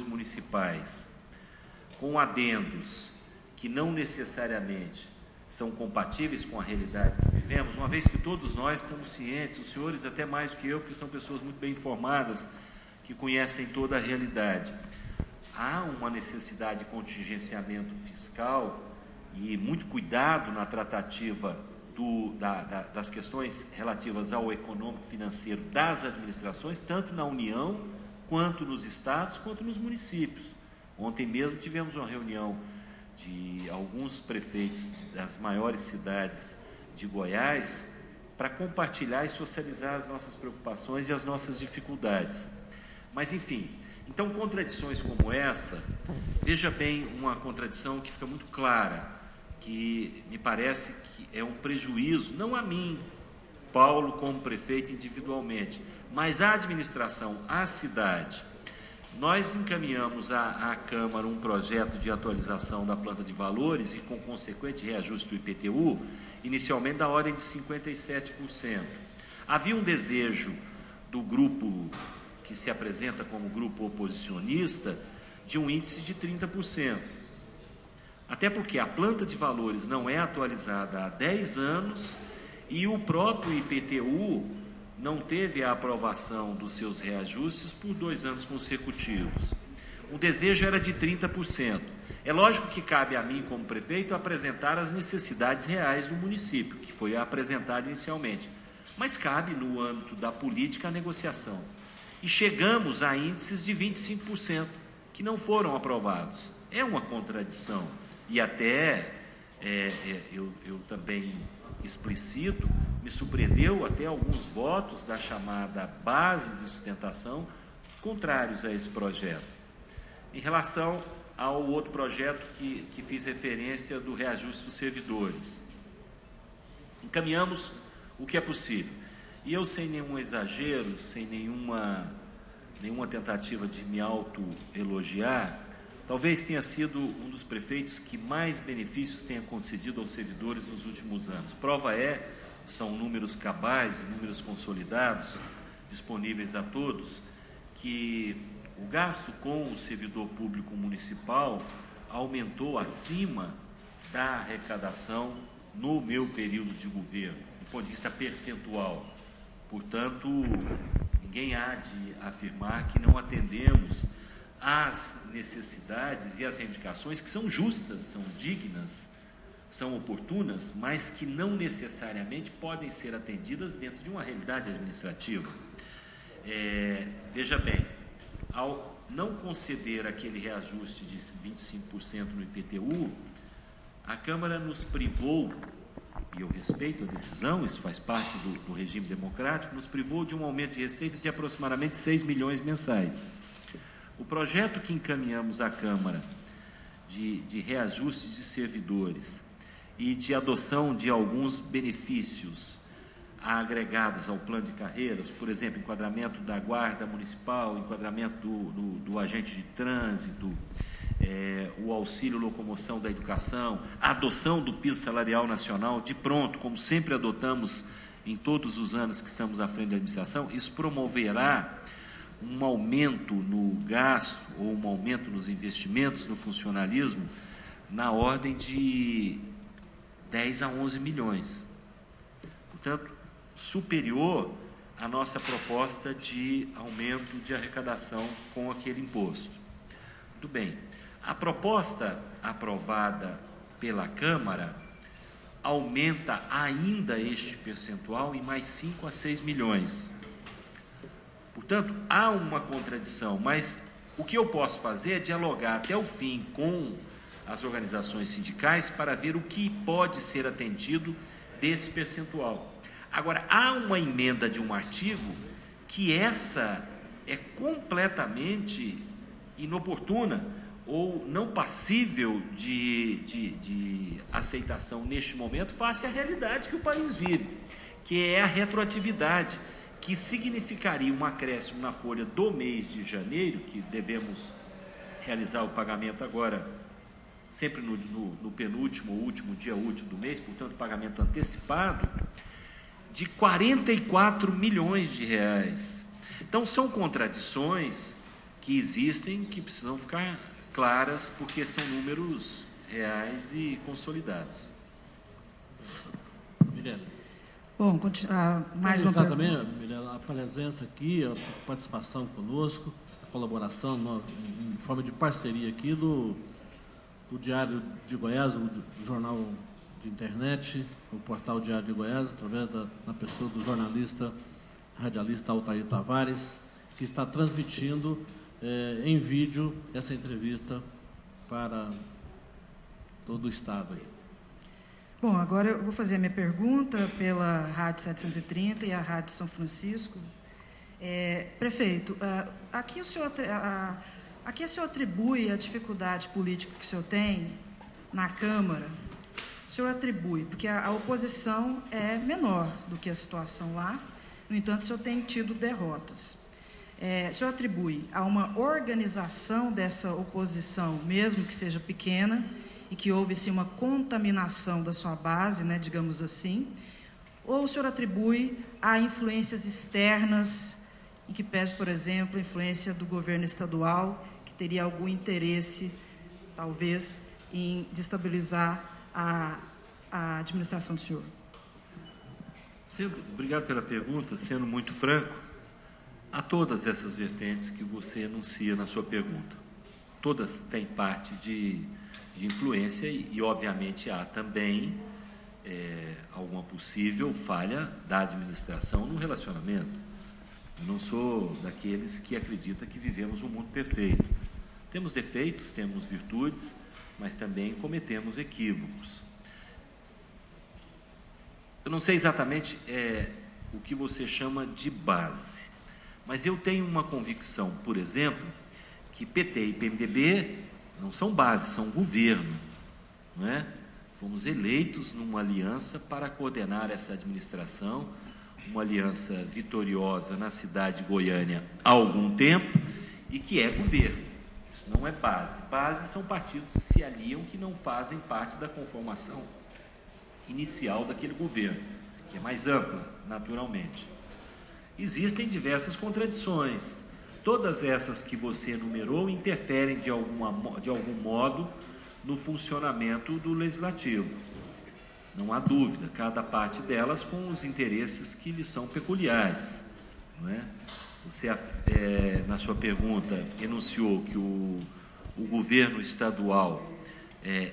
servidores municipais, com adendos que não necessariamente são compatíveis com a realidade que vivemos, uma vez que todos nós estamos cientes, os senhores até mais do que eu, porque são pessoas muito bem informadas, que conhecem toda a realidade. Há uma necessidade de contingenciamento fiscal e muito cuidado na tratativa das questões relativas ao econômico financeiro das administrações, tanto na União, quanto nos estados, quanto nos municípios. Ontem mesmo tivemos uma reunião de alguns prefeitos das maiores cidades de Goiás para compartilhar e socializar as nossas preocupações e as nossas dificuldades. Mas, enfim, então, contradições como essa, veja bem uma contradição que fica muito clara, que me parece que é um prejuízo, não a mim, Paulo, como prefeito individualmente, mas à administração, à cidade. Nós encaminhamos à Câmara um projeto de atualização da planta de valores e com consequente reajuste do IPTU, inicialmente da ordem de 57%. Havia um desejo do grupo que se apresenta como grupo oposicionista de um índice de 30%. Até porque a planta de valores não é atualizada há 10 anos e o próprio IPTU não teve a aprovação dos seus reajustes por 2 anos consecutivos. O desejo era de 30%. É lógico que cabe a mim, como prefeito, apresentar as necessidades reais do município, que foi apresentada inicialmente. Mas cabe, no âmbito da política, a negociação. E chegamos a índices de 25%, que não foram aprovados. É uma contradição. E até, eu também explicito, me surpreendeu até alguns votos da chamada base de sustentação contrários a esse projeto. Em relação ao outro projeto que fiz referência do reajuste dos servidores, encaminhamos o que é possível. E eu, sem nenhum exagero, sem nenhuma tentativa de me autoelogiar, talvez tenha sido um dos prefeitos que mais benefícios tenha concedido aos servidores nos últimos anos. Prova são números cabais e números consolidados, disponíveis a todos, que o gasto com o servidor público municipal aumentou acima da arrecadação no meu período de governo, do ponto de vista percentual. Portanto, ninguém há de afirmar que não atendemos às necessidades e às reivindicações que são justas, são dignas, são oportunas, mas que não necessariamente podem ser atendidas dentro de uma realidade administrativa. Veja bem, ao não conceder aquele reajuste de 25% no IPTU, a Câmara nos privou, e eu respeito a decisão, isso faz parte do regime democrático, nos privou de um aumento de receita de aproximadamente 6 milhões mensais. O projeto que encaminhamos à Câmara de reajuste de servidores e de adoção de alguns benefícios agregados ao plano de carreiras, por exemplo, enquadramento da guarda municipal, enquadramento do agente de trânsito, o auxílio locomoção da educação, a adoção do piso salarial nacional, de pronto, como sempre adotamos em todos os anos que estamos à frente da administração, isso promoverá um aumento no gasto ou um aumento nos investimentos no funcionalismo na ordem de 10 a 11 milhões. Portanto, superior à nossa proposta de aumento de arrecadação com aquele imposto. Muito bem. A proposta aprovada pela Câmara aumenta ainda este percentual em mais 5 a 6 milhões. Portanto, há uma contradição, mas o que eu posso fazer é dialogar até o fim com as organizações sindicais para ver o que pode ser atendido desse percentual. Agora, há uma emenda de um artigo que essa é completamente inoportuna ou não passível de aceitação neste momento face à realidade que o país vive, que é a retroatividade, que significaria um acréscimo na folha do mês de janeiro, que devemos realizar o pagamento agora, sempre no penúltimo ou último dia útil do mês, portanto, pagamento antecipado, de 44 milhões de reais. Então, são contradições que existem, que precisam ficar claras, porque são números reais e consolidados. Mirela. Bom, mais uma pergunta. Também, Mirela, a presença aqui, a participação conosco, a colaboração em forma de parceria aqui do Diário de Goiás, o jornal de internet, o portal Diário de Goiás, através da pessoa do jornalista, radialista Altair Tavares, que está transmitindo em vídeo essa entrevista para todo o Estado aí. Bom, agora eu vou fazer a minha pergunta pela Rádio 730 e a Rádio São Francisco. Prefeito, aqui o senhor atribui a dificuldade política que o senhor tem na Câmara, o senhor atribui, porque a oposição é menor do que a situação lá, no entanto, o senhor tem tido derrotas. O senhor atribui a uma organização dessa oposição, mesmo que seja pequena, e que houve sim uma contaminação da sua base, né, digamos assim, ou o senhor atribui a influências externas, em que pese, por exemplo, a influência do governo estadual, que teria algum interesse, talvez, em destabilizar a administração do senhor? Obrigado pela pergunta. Sendo muito franco, há todas essas vertentes que você enuncia na sua pergunta. Todas têm parte de influência e, obviamente, há também alguma possível falha da administração no relacionamento. Eu não sou daqueles que acreditam que vivemos um mundo perfeito. Temos defeitos, temos virtudes, mas também cometemos equívocos. Eu não sei exatamente o que você chama de base, mas eu tenho uma convicção, por exemplo, que PT e PMDB não são base, são governo, não é? Fomos eleitos numa aliança para coordenar essa administração, uma aliança vitoriosa na cidade de Goiânia há algum tempo e que é governo. Isso não é base. Base são partidos que se aliam, que não fazem parte da conformação inicial daquele governo, que é mais ampla, naturalmente. Existem diversas contradições. Todas essas que você enumerou interferem de algum modo no funcionamento do Legislativo. Não há dúvida, cada parte delas com os interesses que lhes são peculiares, não é? Você, na sua pergunta, enunciou que o governo estadual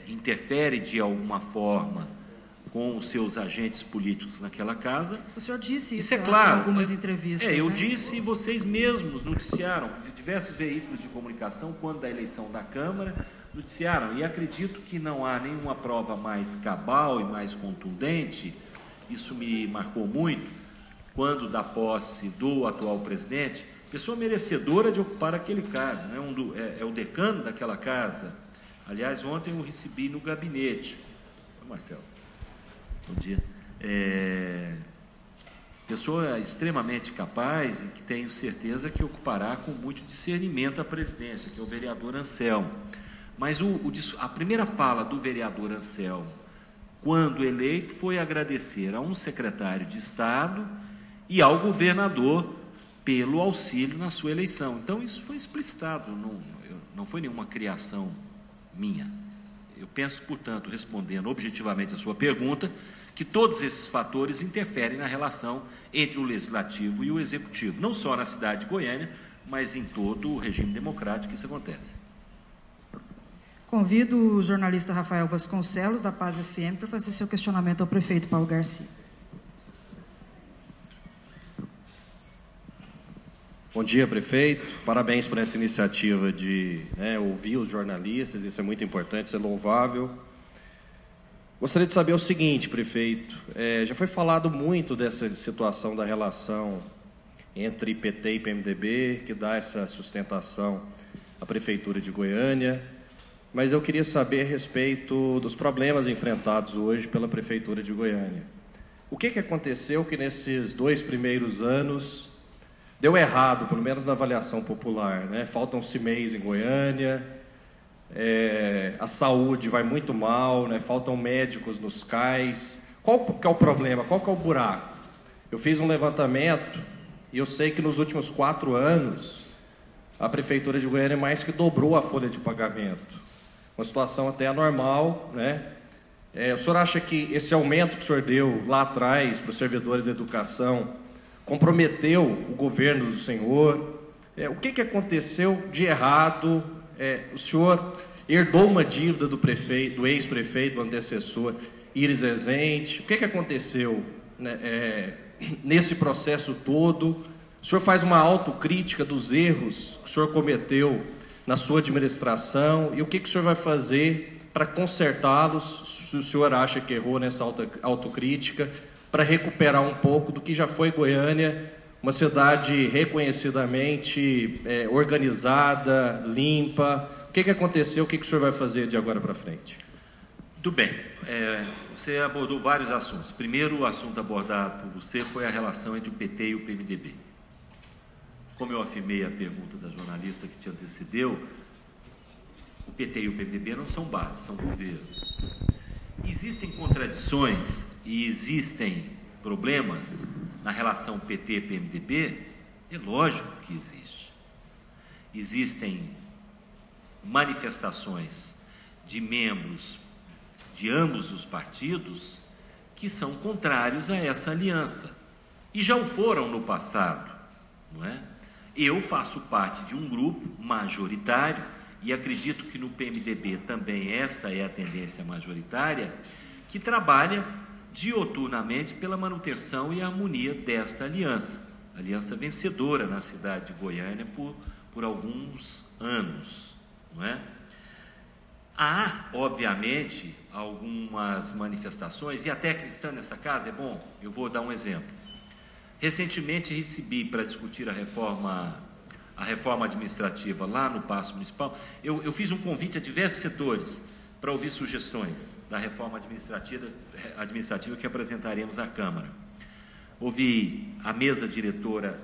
interfere de alguma forma com os seus agentes políticos naquela casa. O senhor disse isso é claro, em algumas entrevistas. Eu disse e vocês mesmos noticiaram, diversos veículos de comunicação, quando da eleição da Câmara, noticiaram, e acredito que não há nenhuma prova mais cabal e mais contundente, isso me marcou muito, quando da posse do atual presidente, pessoa merecedora de ocupar aquele cargo, né? É o decano daquela casa. Aliás, ontem eu recebi no gabinete. Marcelo, bom dia. Pessoa extremamente capaz e que tenho certeza que ocupará com muito discernimento a presidência, que é o vereador Anselmo. Mas a primeira fala do vereador Anselmo, quando eleito, foi agradecer a um secretário de Estado e ao governador pelo auxílio na sua eleição. Então, isso foi explicitado, não foi nenhuma criação minha. Eu penso, portanto, respondendo objetivamente a sua pergunta, que todos esses fatores interferem na relação entre o Legislativo e o Executivo, não só na cidade de Goiânia, mas em todo o regime democrático que isso acontece. Convido o jornalista Rafael Vasconcelos, da Paz FM, para fazer seu questionamento ao prefeito Paulo Garcia. Bom dia, prefeito. Parabéns por essa iniciativa de ouvir os jornalistas, isso é muito importante, isso é louvável. Gostaria de saber o seguinte, prefeito, já foi falado muito dessa situação da relação entre PT e PMDB, que dá essa sustentação à Prefeitura de Goiânia, mas eu queria saber a respeito dos problemas enfrentados hoje pela Prefeitura de Goiânia. O que aconteceu que nesses 2 primeiros anos deu errado, pelo menos na avaliação popular, né? Faltam CIMEIs em Goiânia, a saúde vai muito mal, né? Faltam médicos nos CAIs. Qual que é o problema? Qual que é o buraco? Eu fiz um levantamento e eu sei que nos últimos 4 anos a Prefeitura de Goiânia mais que dobrou a folha de pagamento. Uma situação até anormal, né? O senhor acha que esse aumento que o senhor deu lá atrás para os servidores da educação comprometeu o governo do senhor? O que aconteceu de errado? O senhor herdou uma dívida do prefeito, do ex-prefeito, do antecessor, Iris Rezende. O que aconteceu, né, nesse processo todo? O senhor faz uma autocrítica dos erros que o senhor cometeu na sua administração e o que o senhor vai fazer para consertá-los, se o senhor acha que errou nessa autocrítica, para recuperar um pouco do que já foi Goiânia, uma cidade reconhecidamente organizada, limpa. O que aconteceu, o que o senhor vai fazer de agora para frente? Muito bem, você abordou vários assuntos. Primeiro, o assunto abordado por você foi a relação entre o PT e o PMDB. Como eu afirmei a pergunta da jornalista que te antecedeu, o PT e o PMDB não são base, são governo. Existem contradições e existem problemas na relação PT-PMDB? É lógico que existe. Existem manifestações de membros de ambos os partidos que são contrários a essa aliança. E já o foram no passado, não é? Eu faço parte de um grupo majoritário e acredito que no PMDB também esta é a tendência majoritária, que trabalha dioturnamente pela manutenção e harmonia desta aliança vencedora na cidade de Goiânia por alguns anos, não é? Há, obviamente, algumas manifestações, e até estando nessa casa, eu vou dar um exemplo. Recentemente recebi para discutir a reforma administrativa lá no Paço Municipal, eu fiz um convite a diversos setores para ouvir sugestões da reforma administrativa que apresentaremos à Câmara. Ouvi a mesa diretora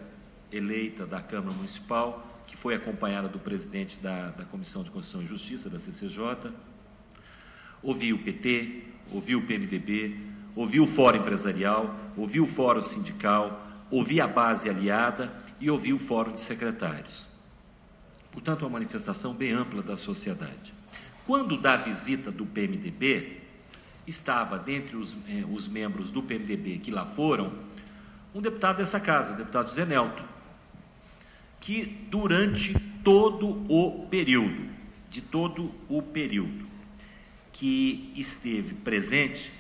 eleita da Câmara Municipal, que foi acompanhada do presidente da Comissão de Constituição e Justiça, da CCJ, ouvi o PT, ouvi o PMDB, ouvi o Fórum Empresarial, ouvi o Fórum Sindical, ouvi a base aliada e ouvi o Fórum de Secretários. Portanto, uma manifestação bem ampla da sociedade. Quando da visita do PMDB, estava dentre os membros do PMDB que lá foram, um deputado dessa casa, o deputado José Nelto, que durante todo o período que esteve presente,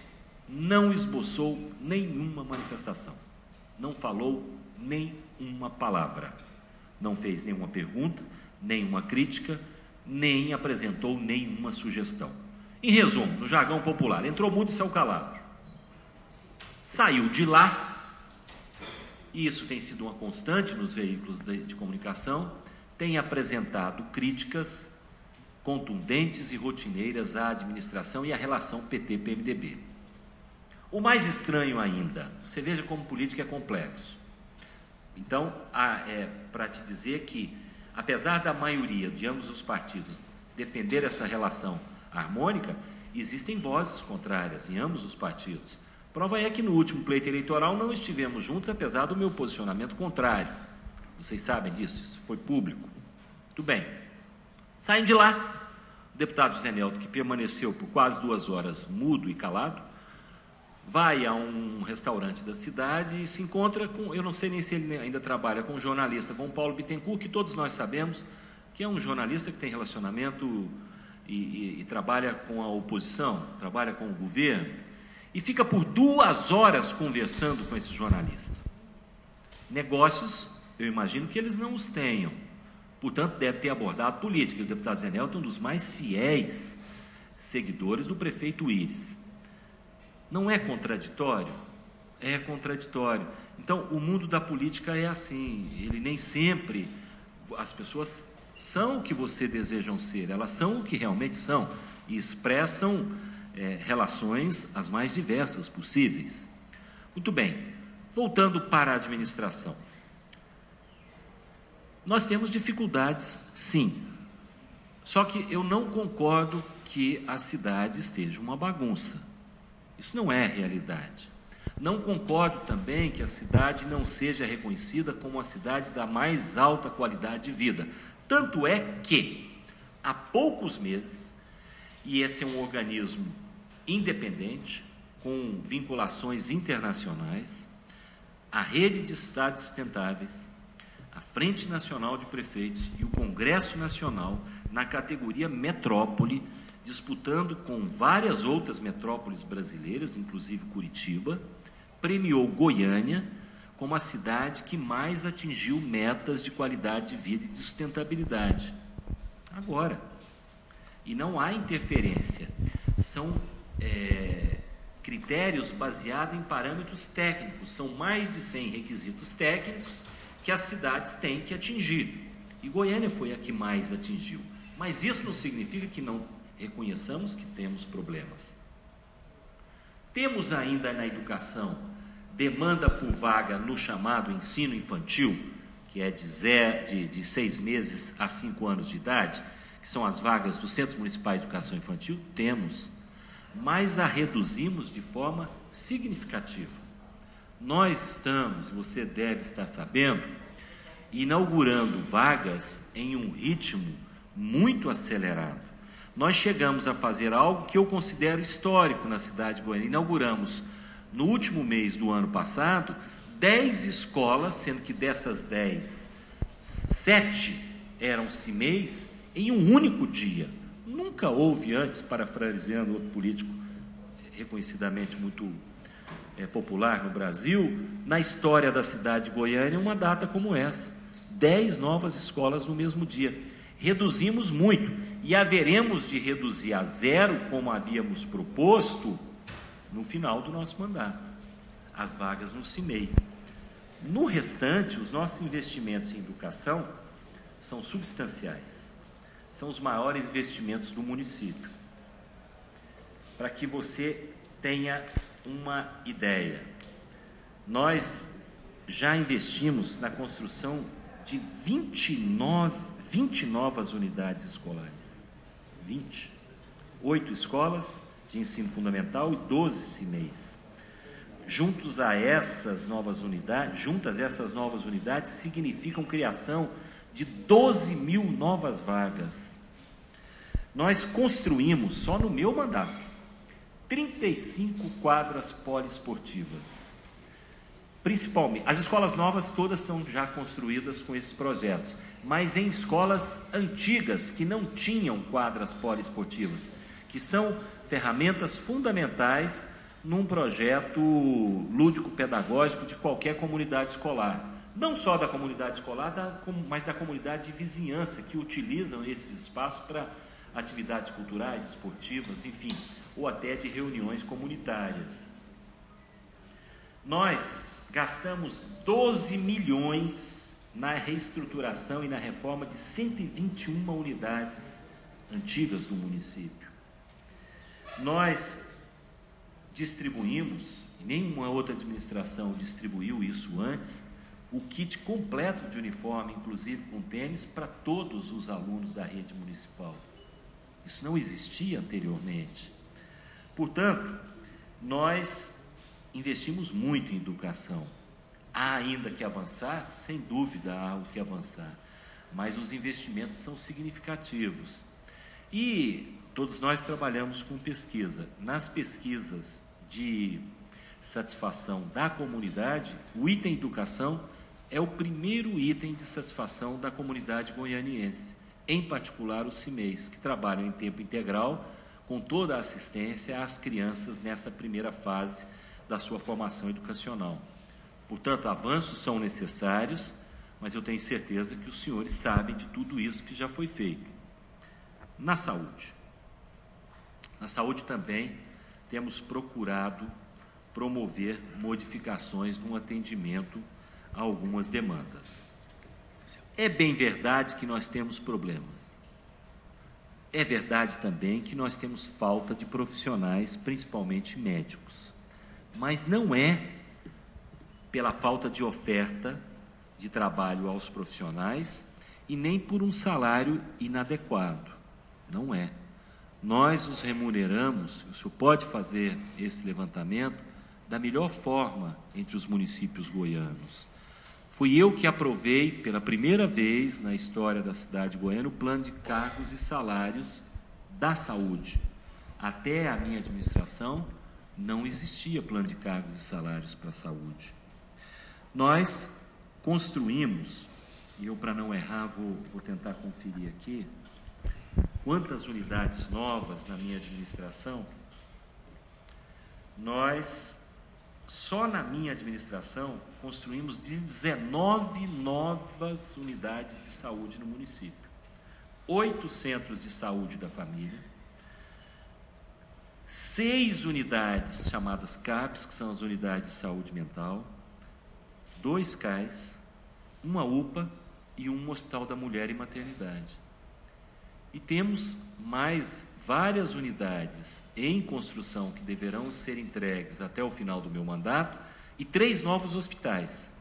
não esboçou nenhuma manifestação, não falou nenhuma palavra, não fez nenhuma pergunta, nenhuma crítica, nem apresentou nenhuma sugestão. Em resumo, no jargão popular, entrou mudo e saiu calado. Saiu de lá, e isso tem sido uma constante nos veículos de comunicação, tem apresentado críticas contundentes e rotineiras à administração e à relação PT-PMDB. O mais estranho ainda, você veja como política é complexo. Então, para te dizer que, apesar da maioria de ambos os partidos defender essa relação harmônica, existem vozes contrárias em ambos os partidos. Prova é que no último pleito eleitoral não estivemos juntos, apesar do meu posicionamento contrário. Vocês sabem disso, isso foi público. Muito bem. Saindo de lá, o deputado José Nelto, que permaneceu por quase 2 horas mudo e calado, vai a um restaurante da cidade e se encontra com, eu não sei nem se ele ainda trabalha com um jornalista, com o Paulo Bittencourt, que todos nós sabemos que é um jornalista que tem relacionamento e trabalha com a oposição, trabalha com o governo, e fica por 2 horas conversando com esse jornalista. Negócios, eu imagino que eles não os tenham, portanto deve ter abordado política. O deputado Zé Nelto é um dos mais fiéis seguidores do prefeito Iris. Não é contraditório? É contraditório. Então, o mundo da política é assim, ele nem sempre, as pessoas são o que você desejam ser, elas são o que realmente são, e expressam relações as mais diversas possíveis. Muito bem, voltando para a administração. Nós temos dificuldades, sim, só que eu não concordo que a cidade esteja uma bagunça. Isso não é realidade. Não concordo também que a cidade não seja reconhecida como a cidade da mais alta qualidade de vida. Tanto é que, há poucos meses, e esse é um organismo independente, com vinculações internacionais, a Rede de Estados Sustentáveis, a Frente Nacional de Prefeitos e o Congresso Nacional, na categoria metrópole, disputando com várias outras metrópoles brasileiras, inclusive Curitiba, premiou Goiânia como a cidade que mais atingiu metas de qualidade de vida e de sustentabilidade. Agora, e não há interferência, são critérios baseados em parâmetros técnicos, são mais de 100 requisitos técnicos que as cidades têm que atingir, e Goiânia foi a que mais atingiu, mas isso não significa que não reconheçamos que temos problemas. Temos ainda na educação demanda por vaga no chamado ensino infantil, que é de 6 meses a 5 anos de idade, que são as vagas dos Centros Municipais de Educação Infantil. Temos, mas a reduzimos de forma significativa. Nós estamos, você deve estar sabendo, inaugurando vagas em um ritmo muito acelerado. Nós chegamos a fazer algo que eu considero histórico na cidade de Goiânia. Inauguramos, no último mês do ano passado, 10 escolas, sendo que dessas 10, 7 eram CIMEIs, em um único dia. Nunca houve antes, parafraseando outro político reconhecidamente muito popular no Brasil, na história da cidade de Goiânia, uma data como essa. 10 novas escolas no mesmo dia. Reduzimos muito, e haveremos de reduzir a 0, como havíamos proposto, no final do nosso mandato, as vagas no CIMEI. No restante, os nossos investimentos em educação são substanciais, são os maiores investimentos do município. Para que você tenha uma ideia, nós já investimos na construção de 20 novas unidades escolares, 8 escolas de ensino fundamental e 12 CIMEIs. Juntas essas novas unidades significam criação de 12 mil novas vagas. Nós construímos, só no meu mandato, 35 quadras poliesportivas. Principalmente, as escolas novas todas são já construídas com esses projetos, mas em escolas antigas que não tinham quadras poliesportivas, que são ferramentas fundamentais num projeto lúdico-pedagógico de qualquer comunidade escolar. Não só da comunidade escolar, mas da comunidade de vizinhança, que utilizam esses espaços para atividades culturais, esportivas, enfim, ou até de reuniões comunitárias. Nós gastamos 12 milhões na reestruturação e na reforma de 121 unidades antigas do município. Nós distribuímos, e nenhuma outra administração distribuiu isso antes, o kit completo de uniforme, inclusive com tênis, para todos os alunos da rede municipal. Isso não existia anteriormente. Portanto, nós investimos muito em educação. Há ainda que avançar? Sem dúvida há o que avançar, mas os investimentos são significativos. E todos nós trabalhamos com pesquisa. Nas pesquisas de satisfação da comunidade, o item educação é o primeiro item de satisfação da comunidade goianiense, em particular os CIMEIs, que trabalham em tempo integral, com toda a assistência às crianças nessa primeira fase da sua formação educacional. Portanto, avanços são necessários, mas eu tenho certeza que os senhores sabem de tudo isso que já foi feito. Na saúde também temos procurado promover modificações no atendimento a algumas demandas. É bem verdade que nós temos problemas. É verdade também que nós temos falta de profissionais, principalmente médicos. Mas não é pela falta de oferta de trabalho aos profissionais e nem por um salário inadequado. Não é. Nós os remuneramos, o senhor pode fazer esse levantamento, da melhor forma entre os municípios goianos. Fui eu que aprovei, pela primeira vez na história da cidade de Goiânia, o plano de cargos e salários da saúde. Até a minha administração, não existia plano de cargos e salários para a saúde. Nós construímos, e eu, para não errar, vou tentar conferir aqui, quantas unidades novas na minha administração. Nós, só na minha administração, construímos 19 novas unidades de saúde no município. 8 centros de saúde da família, 6 unidades chamadas CAPs, que são as unidades de saúde mental, 2 CAIs, uma UPA e um Hospital da Mulher e Maternidade. E temos mais várias unidades em construção que deverão ser entregues até o final do meu mandato e 3 novos hospitais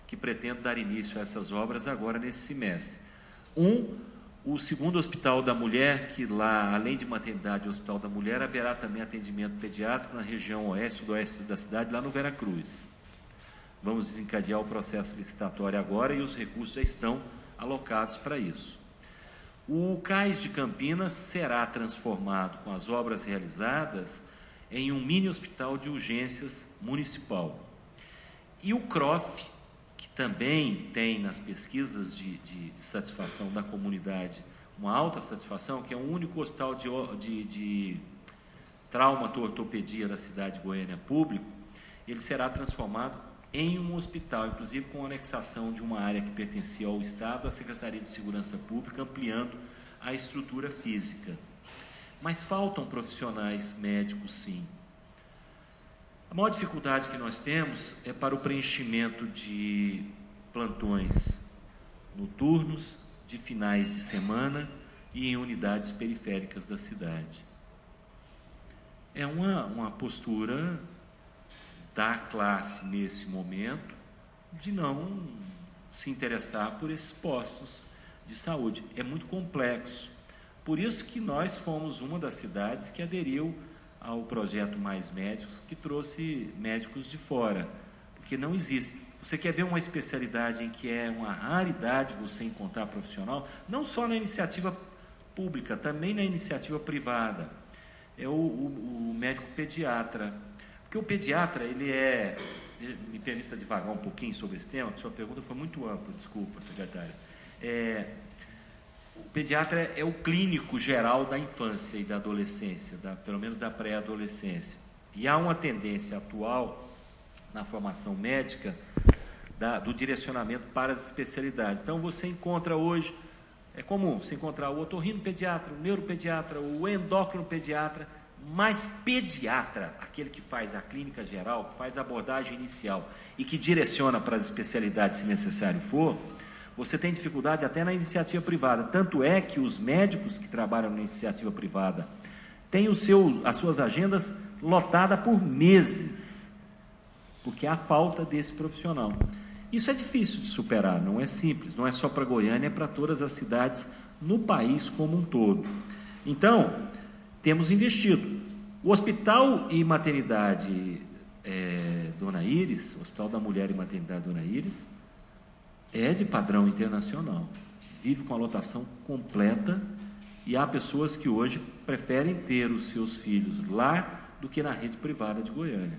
que pretendo dar início a essas obras agora nesse semestre. O segundo Hospital da Mulher, que lá, além de maternidade e Hospital da Mulher, haverá também atendimento pediátrico na região oeste e sudoeste da cidade, lá no Veracruz. Vamos desencadear o processo licitatório agora e os recursos já estão alocados para isso. O CAIS de Campinas será transformado, com as obras realizadas, em um mini hospital de urgências municipal. E o CROF, que também tem nas pesquisas de satisfação da comunidade uma alta satisfação, que é o único hospital de traumato-ortopedia da cidade de Goiânia público, ele será transformado em um hospital, inclusive com anexação de uma área que pertencia ao Estado, à Secretaria de Segurança Pública, ampliando a estrutura física. Mas faltam profissionais médicos, sim. A maior dificuldade que nós temos é para o preenchimento de plantões noturnos, de finais de semana e em unidades periféricas da cidade. É uma postura da classe nesse momento de não se interessar por esses postos de saúde. É muito complexo. Por isso que nós fomos uma das cidades que aderiu ao projeto Mais Médicos, que trouxe médicos de fora, porque não existe. Você quer ver uma especialidade em que é uma raridade você encontrar profissional, não só na iniciativa pública, também na iniciativa privada, é o médico pediatra. Porque o pediatra, me permita divagar um pouquinho sobre esse tema, que sua pergunta foi muito ampla, desculpa, secretária. O pediatra é o clínico geral da infância e da adolescência, pelo menos da pré-adolescência. E há uma tendência atual na formação médica do direcionamento para as especialidades. Então você encontra hoje, é comum você encontrar o otorrinopediatra, o neuropediatra, o endocrinopediatra, mas pediatra, aquele que faz a clínica geral, que faz a abordagem inicial e que direciona para as especialidades se necessário for, você tem dificuldade até na iniciativa privada. Tanto é que os médicos que trabalham na iniciativa privada têm as suas agendas lotadas por meses, porque há falta desse profissional. Isso é difícil de superar, não é simples, não é só para Goiânia, é para todas as cidades no país como um todo. Então, temos investido. O Hospital e Maternidade Dona Iris, Hospital da Mulher e Maternidade Dona Iris, é de padrão internacional, vive com a lotação completa e há pessoas que hoje preferem ter os seus filhos lá do que na rede privada de Goiânia.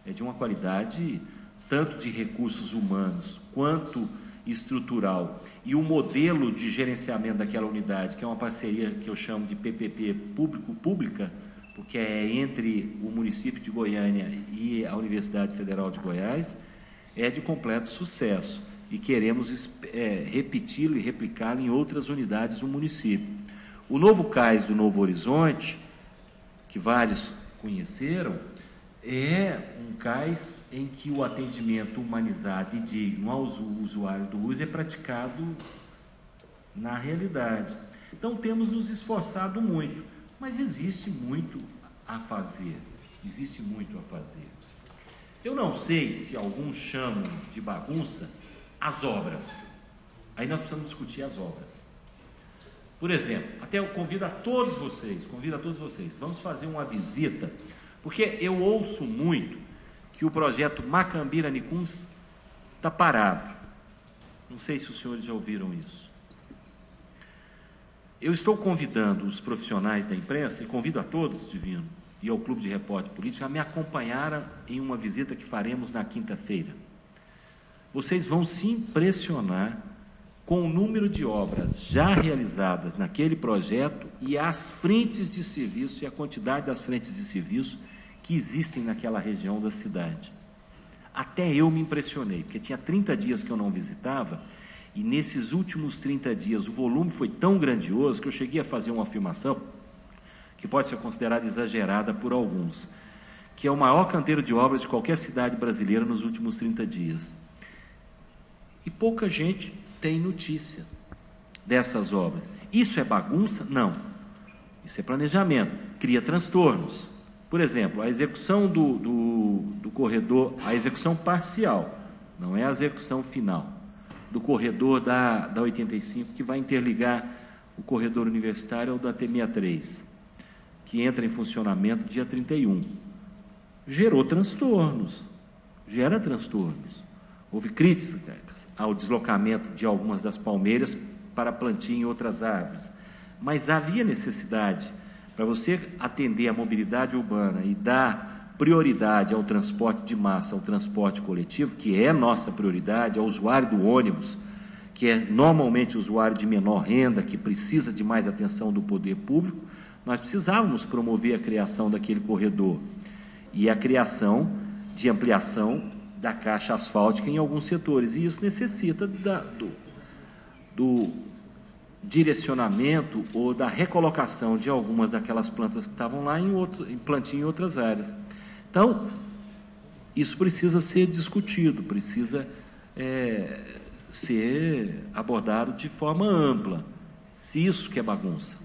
É de uma qualidade tanto de recursos humanos quanto estrutural. E o modelo de gerenciamento daquela unidade, que é uma parceria que eu chamo de PPP público-pública, porque é entre o município de Goiânia e a Universidade Federal de Goiás, é de completo sucesso. E queremos repeti-lo e replicá-lo em outras unidades do município. O novo CAIS do Novo Horizonte, que vários conheceram, é um CAIS em que o atendimento humanizado e digno ao usuário do uso é praticado na realidade. Então, temos nos esforçado muito, mas existe muito a fazer. Existe muito a fazer. Eu não sei se alguns chamam de bagunça as obras. Aí nós precisamos discutir as obras. Por exemplo, até eu convido a todos vocês, vamos fazer uma visita, porque eu ouço muito que o projeto Macambira-Nicuns está parado. Não sei se os senhores já ouviram isso. Eu estou convidando os profissionais da imprensa, e convido a todos, Divino, e ao Clube de Repórter Político, a me acompanhar em uma visita que faremos na quinta-feira. Vocês vão se impressionar com o número de obras já realizadas naquele projeto e as frentes de serviço e a quantidade das frentes de serviço que existem naquela região da cidade. Até eu me impressionei, porque tinha 30 dias que eu não visitava, e nesses últimos 30 dias o volume foi tão grandioso que eu cheguei a fazer uma afirmação que pode ser considerada exagerada por alguns, que é o maior canteiro de obras de qualquer cidade brasileira nos últimos 30 dias. E pouca gente tem notícia dessas obras. Isso é bagunça? Não. Isso é planejamento. Cria transtornos. Por exemplo, a execução do corredor, a execução parcial, não é a execução final, do corredor da 85, que vai interligar o corredor universitário ao da T63, que entra em funcionamento dia 31. Gerou transtornos, gera transtornos. Houve críticas ao deslocamento de algumas das palmeiras para plantio em outras árvores, mas havia necessidade para você atender a mobilidade urbana e dar prioridade ao transporte de massa, ao transporte coletivo, que é nossa prioridade, ao usuário do ônibus, que é normalmente o usuário de menor renda, que precisa de mais atenção do poder público. Nós precisávamos promover a criação daquele corredor e a criação de ampliação da caixa asfáltica em alguns setores, e isso necessita do direcionamento ou da recolocação de algumas daquelas plantas que estavam lá em plantio em outras áreas. Então, isso precisa ser discutido, precisa ser abordado de forma ampla. Se isso que é bagunça,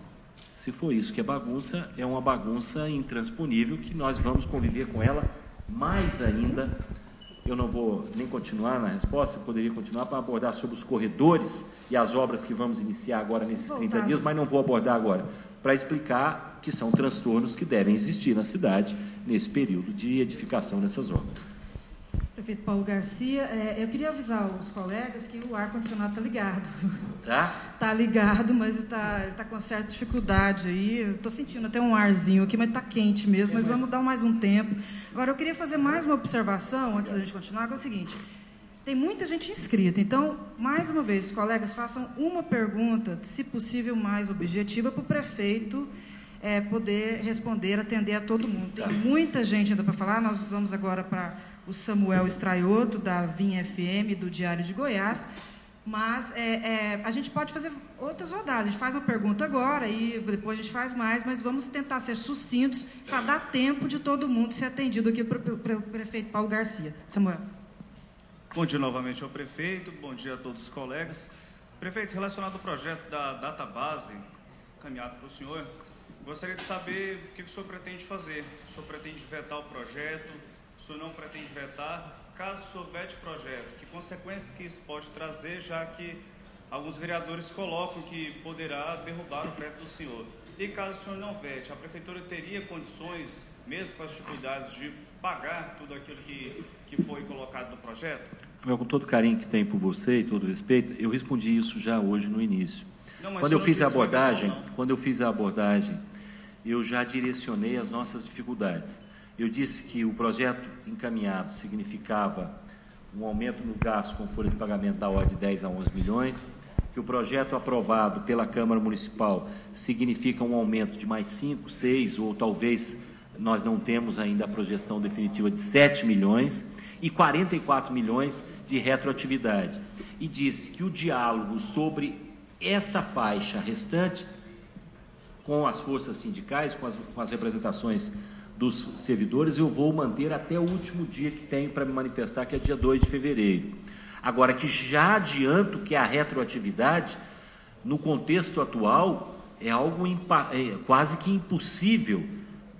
se for isso que é bagunça, é uma bagunça intransponível que nós vamos conviver com ela mais ainda. Eu não vou nem continuar na resposta, eu poderia continuar para abordar sobre os corredores e as obras que vamos iniciar agora nesses 30 dias, mas não vou abordar agora, para explicar que são transtornos que devem existir na cidade nesse período de edificação dessas obras. Prefeito Paulo Garcia, eu queria avisar os colegas que o ar-condicionado está ligado. Tá? Está ligado, mas está com certa dificuldade aí. Eu estou sentindo até um arzinho aqui, mas está quente mesmo, mas vamos dar mais um tempo. Agora, eu queria fazer mais uma observação, antes da gente continuar, que é o seguinte: tem muita gente inscrita, então, mais uma vez, colegas, façam uma pergunta, se possível, mais objetiva, para o prefeito poder responder, atender a todo mundo. Tem muita gente ainda para falar. Nós vamos agora para o Samuel Estraioto, da Vinha FM, do Diário de Goiás, mas a gente pode fazer outras rodadas. A gente faz uma pergunta agora e depois a gente faz mais, mas vamos tentar ser sucintos para dar tempo de todo mundo ser atendido aqui para o prefeito Paulo Garcia. Samuel. Bom dia novamente ao prefeito, bom dia a todos os colegas. Prefeito, relacionado ao projeto da database, caminhado para o senhor, gostaria de saber o que o senhor pretende fazer. O senhor pretende vetar o projeto? O senhor não pretende vetar? Caso o senhor vete o projeto, que consequências que isso pode trazer, já que alguns vereadores colocam que poderá derrubar o veto do senhor? E caso o senhor não vete, a prefeitura teria condições, mesmo com as dificuldades, de pagar tudo aquilo que foi colocado no projeto? Com todo o carinho que tem por você e todo o respeito, eu respondi isso já hoje no início. Quando eu fiz a abordagem, eu já direcionei as nossas dificuldades. Eu disse que o projeto encaminhado significava um aumento no gasto com folha de pagamento da ordem de 10 a 11 milhões, que o projeto aprovado pela Câmara Municipal significa um aumento de mais 5, 6, ou talvez nós não temos ainda a projeção definitiva de 7 milhões, e 44 milhões de retroatividade. E disse que o diálogo sobre essa faixa restante, com as forças sindicais, com as representações dos servidores, eu vou manter até o último dia que tenho para me manifestar, que é dia 2 de fevereiro. Agora, que já adianto que a retroatividade, no contexto atual, é algo quase que impossível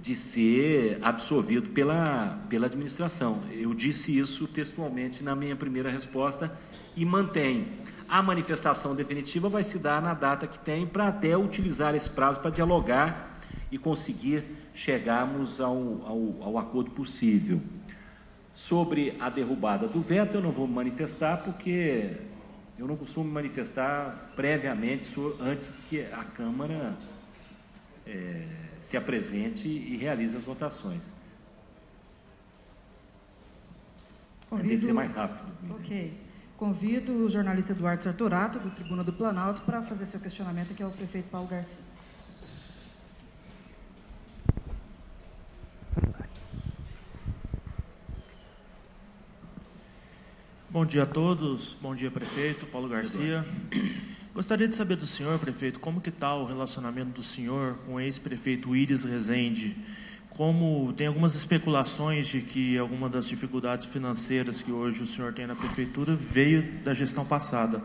de ser absorvido pela administração. Eu disse isso textualmente na minha primeira resposta e mantenho. A manifestação definitiva vai se dar na data que tem, para até utilizar esse prazo para dialogar e conseguir chegarmos ao acordo possível. Sobre a derrubada do veto, eu não vou me manifestar, porque eu não costumo manifestar previamente antes que a Câmara se apresente e realize as votações. Tem que ser mais rápido. Ok. Convido o jornalista Eduardo Sartorato, do Tribuna do Planalto, para fazer seu questionamento, que é o prefeito Paulo Garcia. Bom dia a todos, bom dia, prefeito Paulo Garcia. Gostaria de saber do senhor, prefeito, como que está o relacionamento do senhor com o ex-prefeito Iris Rezende? Como tem algumas especulações de que alguma das dificuldades financeiras que hoje o senhor tem na prefeitura veio da gestão passada.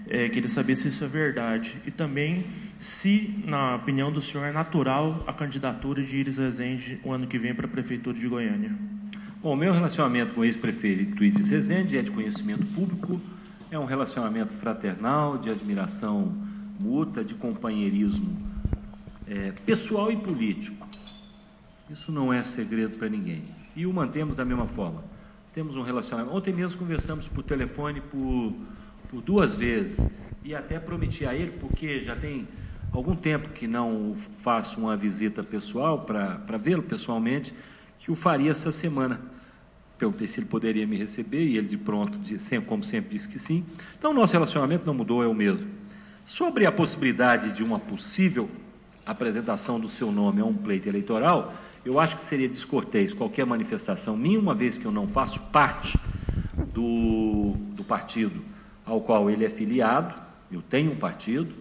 Queria saber se isso é verdade. E também se, na opinião do senhor, é natural a candidatura de Iris Rezende o ano que vem para a prefeitura de Goiânia. Bom, meu relacionamento com o ex-prefeito Iris Rezende é de conhecimento público, é um relacionamento fraternal, de admiração mútua, de companheirismo pessoal e político. Isso não é segredo para ninguém. E o mantemos da mesma forma. Temos um relacionamento. Ontem mesmo conversamos por telefone por 2 vezes e até prometi a ele, porque já tem algum tempo que não faço uma visita pessoal para vê-lo pessoalmente, que o faria essa semana. Perguntei se ele poderia me receber e ele de pronto, como sempre, disse que sim. Então, o nosso relacionamento não mudou, é o mesmo. Sobre a possibilidade de uma possível apresentação do seu nome a um pleito eleitoral, eu acho que seria descortês qualquer manifestação minha, uma vez que eu não faço parte do partido ao qual ele é filiado. Eu tenho um partido,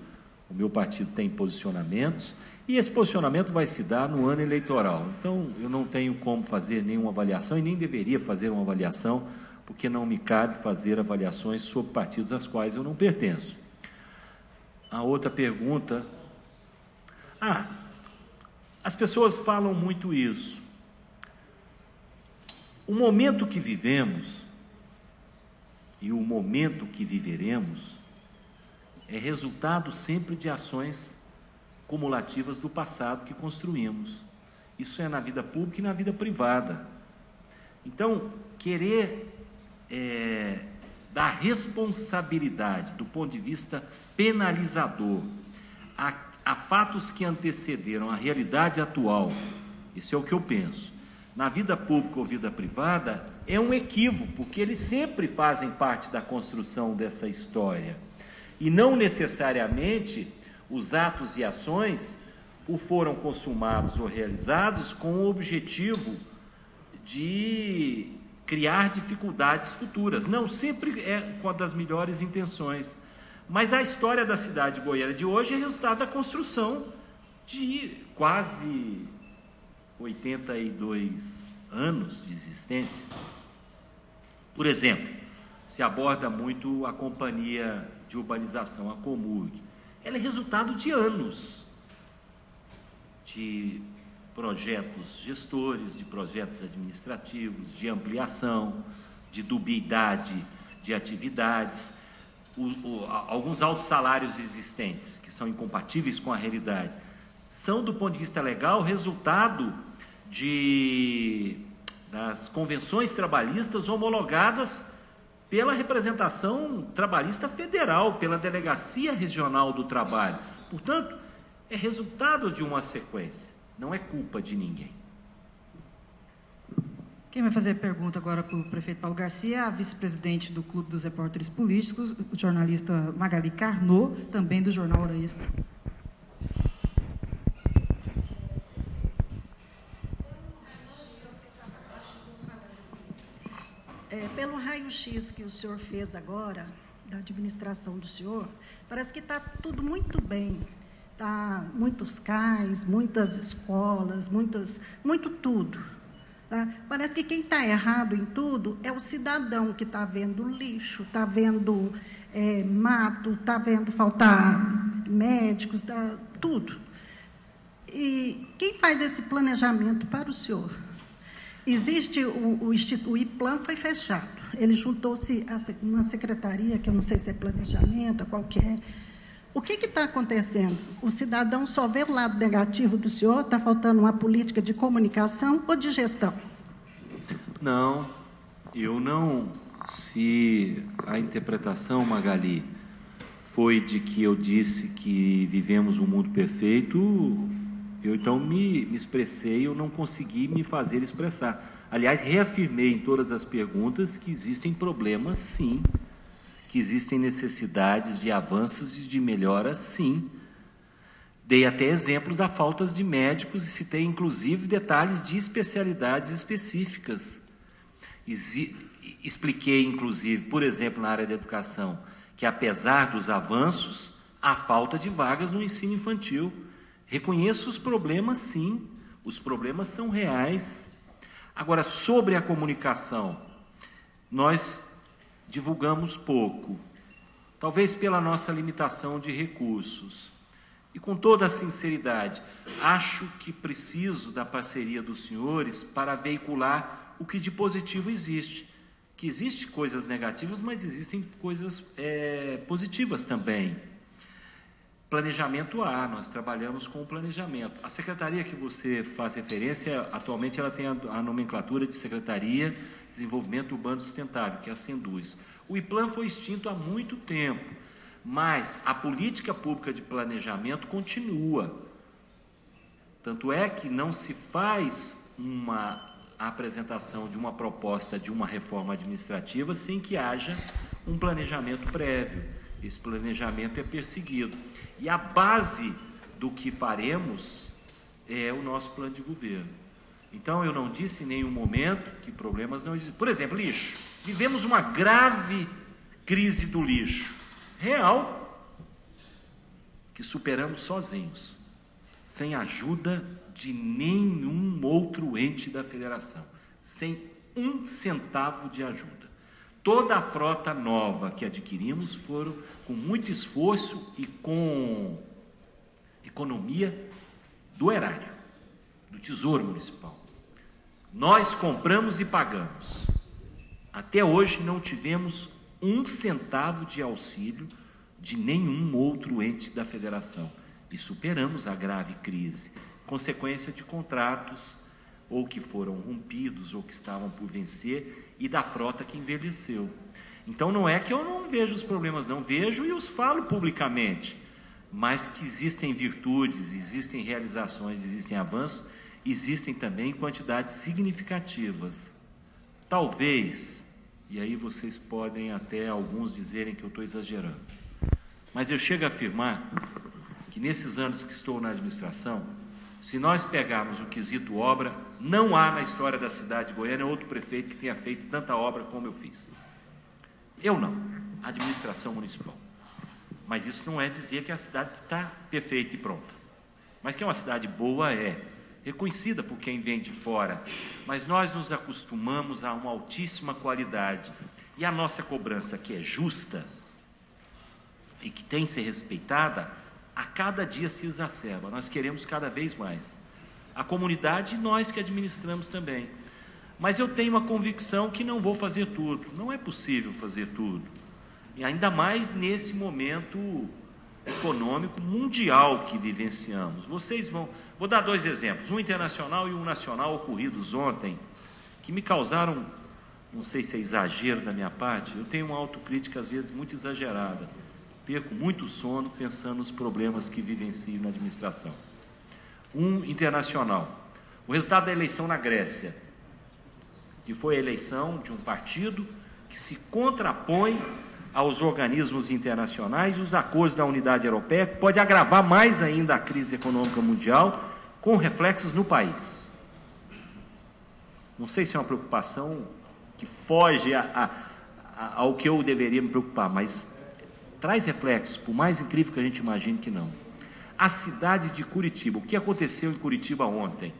o meu partido tem posicionamentos, e esse posicionamento vai se dar no ano eleitoral. Então, eu não tenho como fazer nenhuma avaliação e nem deveria fazer uma avaliação, porque não me cabe fazer avaliações sobre partidos aos quais eu não pertenço. A outra pergunta... as pessoas falam muito isso. O momento que vivemos e o momento que viveremos é resultado sempre de ações cumulativas do passado que construímos. Isso é na vida pública e na vida privada. Então, querer dar responsabilidade do ponto de vista penalizador a fatos que antecederam a realidade atual, isso é o que eu penso, na vida pública ou vida privada, é um equívoco, porque eles sempre fazem parte da construção dessa história, e não necessariamente os atos e ações foram consumados ou realizados com o objetivo de criar dificuldades futuras. Não, sempre é com a das melhores intenções. Mas a história da cidade de Goiânia de hoje é resultado da construção de quase 82 anos de existência. Por exemplo, se aborda muito a companhia de urbanização, a Comurg. Ela é resultado de anos de projetos gestores, de projetos administrativos, de ampliação, de dubiedade de atividades, alguns altos salários existentes, que são incompatíveis com a realidade, são, do ponto de vista legal, resultado das convenções trabalhistas homologadas pela representação trabalhista federal, pela Delegacia Regional do Trabalho. Portanto, é resultado de uma sequência, não é culpa de ninguém. Quem vai fazer a pergunta agora para o prefeito Paulo Garcia é a vice-presidente do Clube dos Repórteres Políticos, o jornalista Magali Carnot, também do Jornal Hora Extra. Pelo raio-x que o senhor fez agora, da administração do senhor, parece que está tudo muito bem. Tá, muitos cais, muitas escolas, muito tudo. Tá? Parece que quem está errado em tudo é o cidadão que está vendo lixo, está vendo mato, está vendo faltar médicos, tudo. E quem faz esse planejamento para o senhor? Existe o IPLAN foi fechado. Ele juntou-se a uma secretaria, que eu não sei se é planejamento, qualquer. O que está acontecendo? O cidadão só vê o lado negativo do senhor? Está faltando uma política de comunicação ou de gestão? Não, eu não se a interpretação, Magali, foi de que eu disse que vivemos um mundo perfeito, eu então me expressei, eu não consegui me fazer expressar. Aliás, reafirmei em todas as perguntas que existem problemas, sim, que existem necessidades de avanços e de melhoras, sim. Dei até exemplos da falta de médicos e citei, inclusive, detalhes de especialidades específicas. Expliquei, inclusive, por exemplo, na área da educação, que apesar dos avanços, há falta de vagas no ensino infantil. Reconheço os problemas, sim, os problemas são reais. Agora, sobre a comunicação, nós divulgamos pouco, talvez pela nossa limitação de recursos. E com toda a sinceridade, acho que preciso da parceria dos senhores para veicular o que de positivo existe. Que existem coisas negativas, mas existem coisas positivas também. Planejamento nós trabalhamos com o planejamento. A secretaria que você faz referência, atualmente ela tem a nomenclatura de Secretaria de Desenvolvimento Urbano Sustentável, que é a SENDUZ. O IPLAN foi extinto há muito tempo, mas a política pública de planejamento continua. Tanto é que não se faz a apresentação de uma proposta de uma reforma administrativa sem que haja um planejamento prévio. Esse planejamento é perseguido. E a base do que faremos é o nosso plano de governo. Então, eu não disse em nenhum momento que problemas não existem. Por exemplo, lixo. Vivemos uma grave crise do lixo, real, que superamos sozinhos, sem ajuda de nenhum outro ente da federação, sem um centavo de ajuda. Toda a frota nova que adquirimos foram com muito esforço e com economia do erário, do Tesouro Municipal. Nós compramos e pagamos. Até hoje não tivemos um centavo de auxílio de nenhum outro ente da federação. E superamos a grave crise, consequência de contratos ou que foram rompidos ou que estavam por vencer e da frota que envelheceu. Então não é que eu não vejo os problemas, não vejo e os falo publicamente, mas que existem virtudes, existem realizações, existem avanços, existem também quantidades significativas. Talvez, e aí vocês podem até alguns dizerem que eu estou exagerando, mas eu chego a afirmar que nesses anos que estou na administração, se nós pegarmos o quesito obra, não há na história da cidade de Goiânia outro prefeito que tenha feito tanta obra como eu fiz. Eu não, a administração municipal. Mas isso não é dizer que a cidade está perfeita e pronta. Mas que é uma cidade boa, reconhecida por quem vem de fora. Mas nós nos acostumamos a uma altíssima qualidade. E a nossa cobrança, que é justa e que tem que ser respeitada, a cada dia se exacerba, nós queremos cada vez mais. A comunidade e nós que administramos também. Mas eu tenho uma convicção que não vou fazer tudo, não é possível fazer tudo. E ainda mais nesse momento econômico mundial que vivenciamos. Vou dar dois exemplos, um internacional e um nacional ocorridos ontem, que me causaram, não sei se é exagero da minha parte, eu tenho uma autocrítica às vezes muito exagerada. Perco muito sono pensando nos problemas que vivencio na administração. Um internacional. O resultado da eleição na Grécia, que foi a eleição de um partido que se contrapõe aos organismos internacionais e os acordos da unidade europeia, que pode agravar mais ainda a crise econômica mundial, com reflexos no país. Não sei se é uma preocupação que foge ao que eu deveria me preocupar, mas traz reflexos, por mais incrível que a gente imagine que não. A cidade de Curitiba, o que aconteceu em Curitiba ontem?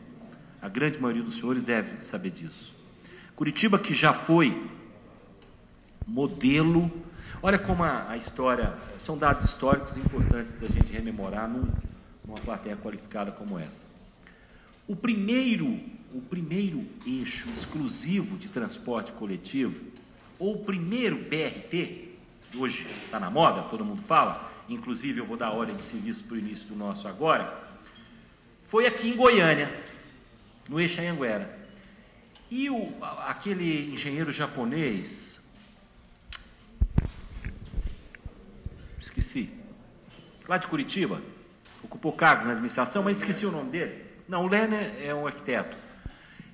A grande maioria dos senhores deve saber disso. Curitiba, que já foi modelo, olha como a história, são dados históricos importantes da gente rememorar numa plateia qualificada como essa. O primeiro eixo exclusivo de transporte coletivo, ou o primeiro BRT, hoje está na moda, todo mundo fala, inclusive eu vou dar ordem de serviço para o início do nosso agora, foi aqui em Goiânia, no eixo Anhanguera. E aquele engenheiro japonês, esqueci. Lá de Curitiba, ocupou cargos na administração, mas esqueci o nome dele. Não, o Lerner é um arquiteto.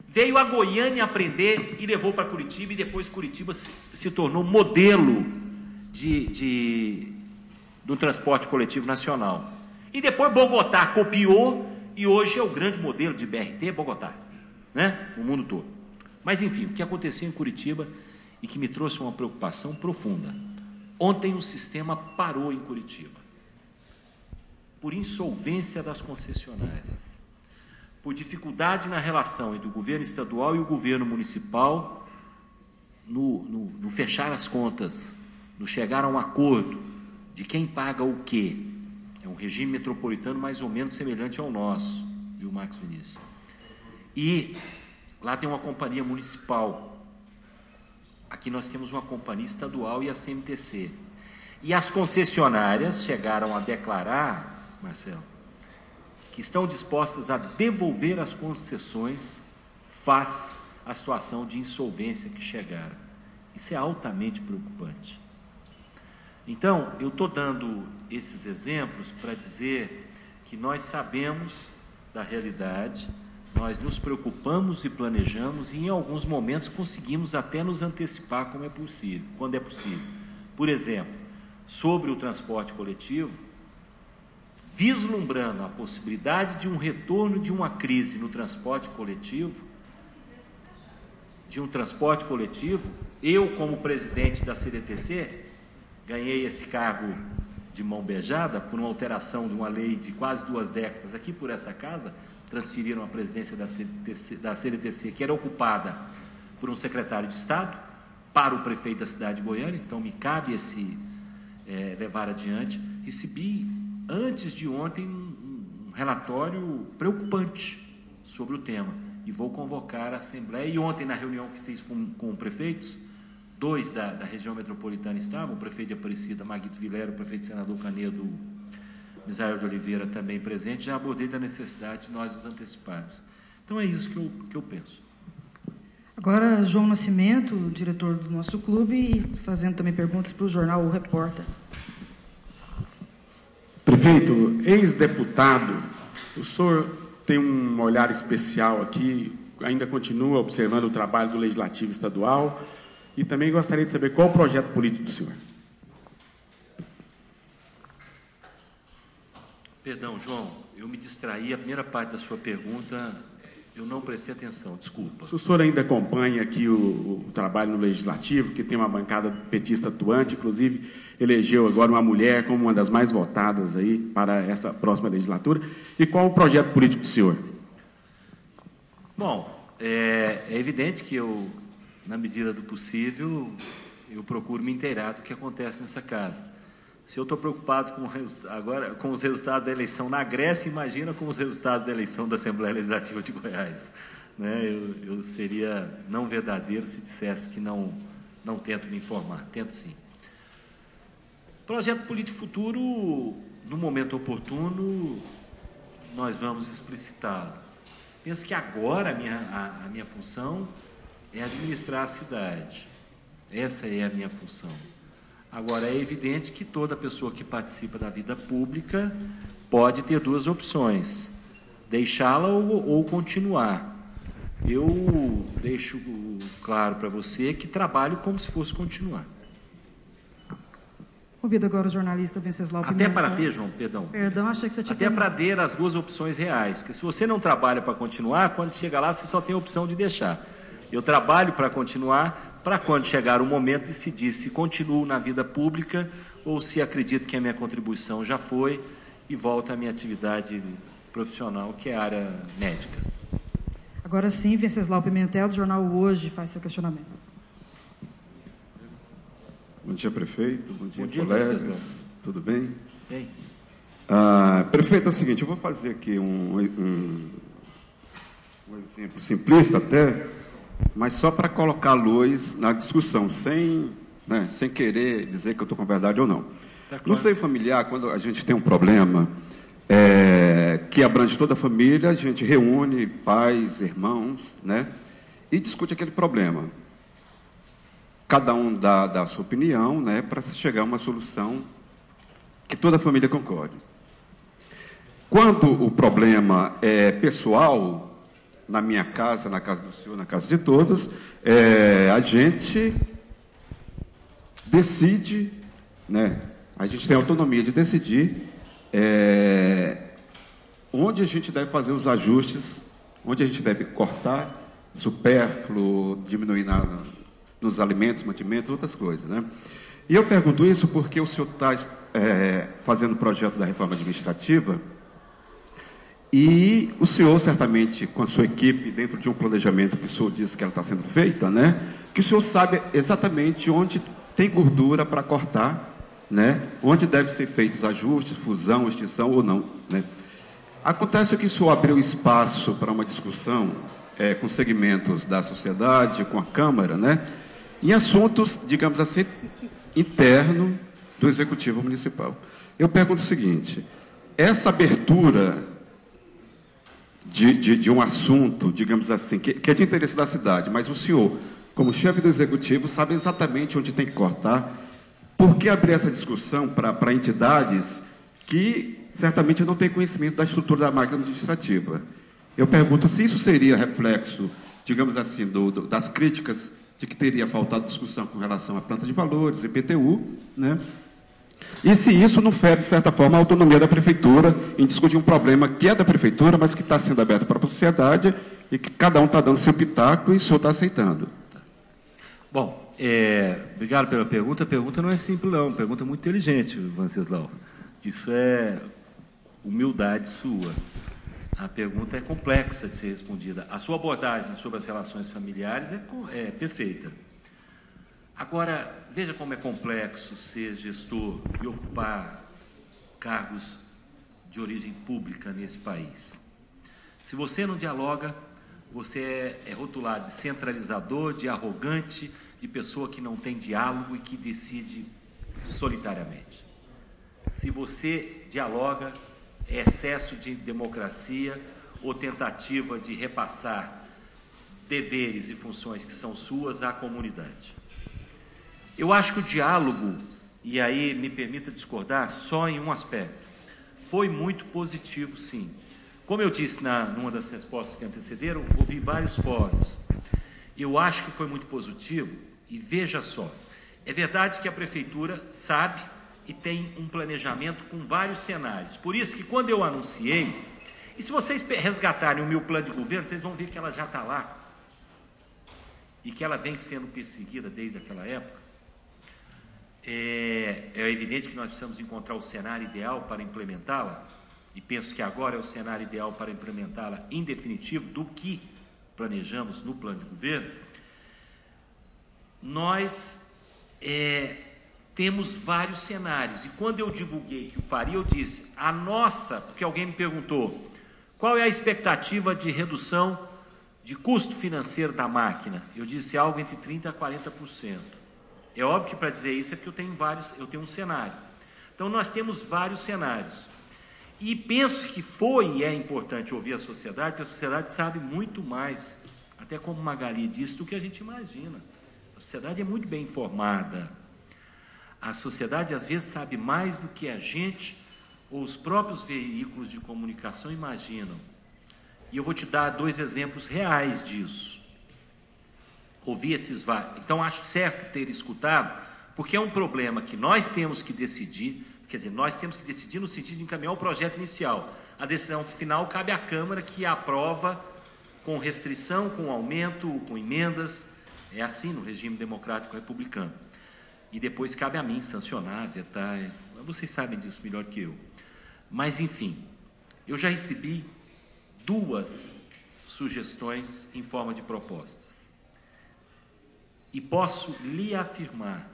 Veio a Goiânia aprender e levou para Curitiba, e depois Curitiba se tornou modelo do transporte coletivo nacional. E depois Bogotá copiou, e hoje é o grande modelo de BRT, Bogotá, né? O mundo todo. Mas, enfim, o que aconteceu em Curitiba e que me trouxe uma preocupação profunda. Ontem o sistema parou em Curitiba, por insolvência das concessionárias, por dificuldade na relação entre o governo estadual e o governo municipal no fechar as contas, no chegar a um acordo de quem paga o quê. É um regime metropolitano mais ou menos semelhante ao nosso, viu, Marcos Vinícius? E lá tem uma companhia municipal. Aqui nós temos uma companhia estadual e a CMTC. E as concessionárias chegaram a declarar, Marcelo, que estão dispostas a devolver as concessões face à situação de insolvência que chegaram. Isso é altamente preocupante. Então, eu estou dando esses exemplos para dizer que nós sabemos da realidade, nós nos preocupamos e planejamos, e em alguns momentos conseguimos até nos antecipar como é possível, quando é possível. Por exemplo, sobre o transporte coletivo, vislumbrando a possibilidade de um retorno de uma crise no transporte coletivo, eu, como presidente da CDTC, ganhei esse cargo de mão beijada por uma alteração de uma lei de quase 2 décadas aqui por essa casa. Transferiram a presidência da CDTC, que era ocupada por um secretário de Estado, para o prefeito da cidade de Goiânia. Então me cabe levar adiante. Recebi antes de ontem um relatório preocupante sobre o tema, e vou convocar a Assembleia. E ontem, na reunião que fiz com prefeitos, 2 da região metropolitana estavam, o prefeito de Aparecida, Maguito Vilera, o prefeito de Senador Canedo, Misael de Oliveira, também presente. Já abordei da necessidade de nós nos anteciparmos. Então é isso que eu penso. Agora, João Nascimento, diretor do nosso clube, e fazendo também perguntas para o jornal O Repórter. Prefeito, ex-deputado, o senhor tem um olhar especial aqui, ainda continua observando o trabalho do Legislativo Estadual, e também gostaria de saber qual o projeto político do senhor. Perdão, João, eu me distraí, a primeira parte da sua pergunta eu não prestei atenção, desculpa. Se o senhor ainda acompanha aqui o trabalho no Legislativo, que tem uma bancada petista atuante, inclusive elegeu agora uma mulher como uma das mais votadas aí para essa próxima legislatura, e qual o projeto político do senhor? Bom, é evidente que eu, na medida do possível, eu procuro me inteirar do que acontece nessa casa. Se eu estou preocupado agora com os resultados da eleição na Grécia, imagina com os resultados da eleição da Assembleia Legislativa de Goiás. Né? Eu seria não verdadeiro se dissesse que não tento me informar. Tento sim. Projeto político futuro, no momento oportuno, nós vamos explicitá-lo. Penso que agora a minha função é administrar a cidade. Essa é a minha função. Agora, é evidente que toda pessoa que participa da vida pública pode ter 2 opções: deixá-la ou continuar. Eu deixo claro para você que trabalho como se fosse continuar. Convido agora o jornalista Venceslau Pimentel. Até para ter, João, perdão. Perdão, achei que você tinha... Até para ter as 2 opções reais, porque se você não trabalha para continuar, quando chega lá, você só tem a opção de deixar. Eu trabalho para continuar, para quando chegar o momento decidir se continuo na vida pública ou se acredito que a minha contribuição já foi e volto à minha atividade profissional, que é a área médica. Agora sim, Venceslau Pimentel, do jornal Hoje, faz seu questionamento. Bom dia, prefeito. Bom dia, colegas. Venceslau. Tudo bem? Bem. Prefeito, é o seguinte, eu vou fazer aqui um exemplo simplista até, mas só para colocar luz na discussão, sem querer dizer que eu estou com a verdade ou não. Tá, claro. No seio familiar, quando a gente tem um problema que abrange toda a família, a gente reúne pais, irmãos, né, e discute aquele problema. Cada um dá a sua opinião, né, para chegar a uma solução que toda a família concorde. Quando o problema é pessoal, na minha casa, na casa do senhor, na casa de todos, a gente decide, né? A gente tem autonomia de decidir onde a gente deve fazer os ajustes, onde a gente deve cortar, supérfluo, diminuir nos alimentos, mantimentos, outras coisas, né? E eu pergunto isso porque o senhor está fazendo o projeto da reforma administrativa e o senhor, certamente, com a sua equipe, dentro de um planejamento que o senhor disse que ela está sendo feita, né? Que o senhor sabe exatamente onde tem gordura para cortar, né? Onde devem ser feitos ajustes, fusão, extinção ou não, né? Acontece que o senhor abriu espaço para uma discussão com segmentos da sociedade, com a Câmara, né? Em assuntos, digamos assim, interno do Executivo Municipal. Eu pergunto o seguinte: essa abertura de um assunto, digamos assim, que é de interesse da cidade, mas o senhor, como chefe do Executivo, sabe exatamente onde tem que cortar. Por que abrir essa discussão para entidades que certamente não têm conhecimento da estrutura da máquina administrativa? Eu pergunto se isso seria reflexo, digamos assim, das críticas de que teria faltado discussão com relação à planta de valores, IPTU, né? E se isso não fere, de certa forma, a autonomia da Prefeitura em discutir um problema que é da Prefeitura, mas que está sendo aberto para a sociedade e que cada um está dando seu pitaco e o senhor está aceitando. Bom, obrigado pela pergunta. A pergunta não é simples, não. Uma pergunta muito inteligente, Venceslau. Isso é humildade sua. A pergunta é complexa de ser respondida. A sua abordagem sobre as relações familiares é perfeita. Agora, veja como é complexo ser gestor e ocupar cargos de origem pública nesse país. Se você não dialoga, você é rotulado de centralizador, de arrogante, de pessoa que não tem diálogo e que decide solitariamente. Se você dialoga, é excesso de democracia ou tentativa de repassar deveres e funções que são suas à comunidade. Eu acho que o diálogo, e aí me permita discordar, só em um aspecto, foi muito positivo, sim. Como eu disse numa das respostas que antecederam, ouvi vários fóruns. Eu acho que foi muito positivo, e veja só, é verdade que a Prefeitura sabe e tem um planejamento com vários cenários. Por isso que quando eu anunciei, e se vocês resgatarem o meu plano de governo, vocês vão ver que ela já está lá, e que ela vem sendo perseguida desde aquela época. É evidente que nós precisamos encontrar o cenário ideal para implementá-la, e penso que agora é o cenário ideal para implementá-la em definitivo do que planejamos no plano de governo. Nós temos vários cenários, e quando eu divulguei que o faria, eu disse, a nossa, porque alguém me perguntou, qual é a expectativa de redução de custo financeiro da máquina? Eu disse algo entre 30% a 40%. É óbvio que para dizer isso é porque eu tenho um cenário. Então nós temos vários cenários. E penso que foi e é importante ouvir a sociedade, porque a sociedade sabe muito mais, até como Magali disse, do que a gente imagina. A sociedade é muito bem informada. A sociedade às vezes sabe mais do que a gente ou os próprios veículos de comunicação imaginam. E eu vou te dar 2 exemplos reais disso. Ouvi esses vários. Então, acho certo ter escutado, porque é um problema que nós temos que decidir, quer dizer, nós temos que decidir no sentido de encaminhar o projeto inicial. A decisão final cabe à Câmara, que aprova com restrição, com aumento, com emendas. É assim no regime democrático republicano. E depois cabe a mim sancionar, vetar. Vocês sabem disso melhor que eu. Mas, enfim, eu já recebi 2 sugestões em forma de propostas. E posso lhe afirmar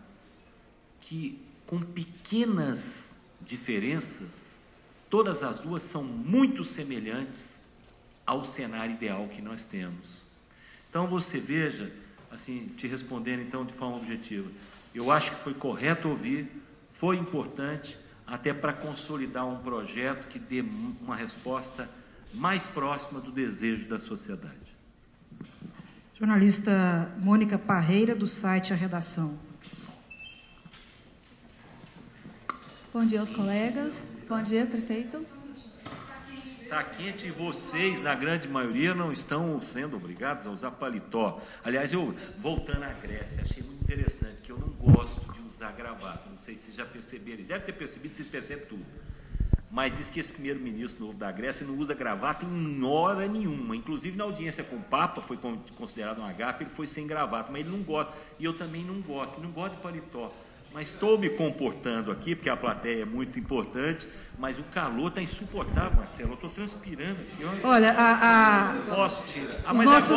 que, com pequenas diferenças, todas as 2 são muito semelhantes ao cenário ideal que nós temos. Então, você veja, assim, te respondendo então de forma objetiva, eu acho que foi correto ouvir, foi importante, até para consolidar um projeto que dê uma resposta mais próxima do desejo da sociedade. Jornalista Mônica Parreira, do site A Redação. Bom dia aos colegas. Bom dia, prefeito. Está quente e vocês, na grande maioria, não estão sendo obrigados a usar paletó. Aliás, eu, voltando à Grécia, achei muito interessante que eu não gosto de usar gravata. Não sei se vocês já perceberam, deve ter percebido, vocês percebem tudo. Mas diz que esse primeiro-ministro novo da Grécia não usa gravata em hora nenhuma. Inclusive, na audiência com o Papa, foi considerado uma gafe, ele foi sem gravata, mas ele não gosta. E eu também não gosto de paletó. Mas estou me comportando aqui, porque a plateia é muito importante, mas o calor está insuportável, Marcelo. Eu estou transpirando aqui. Olha, Posso tirar? Mas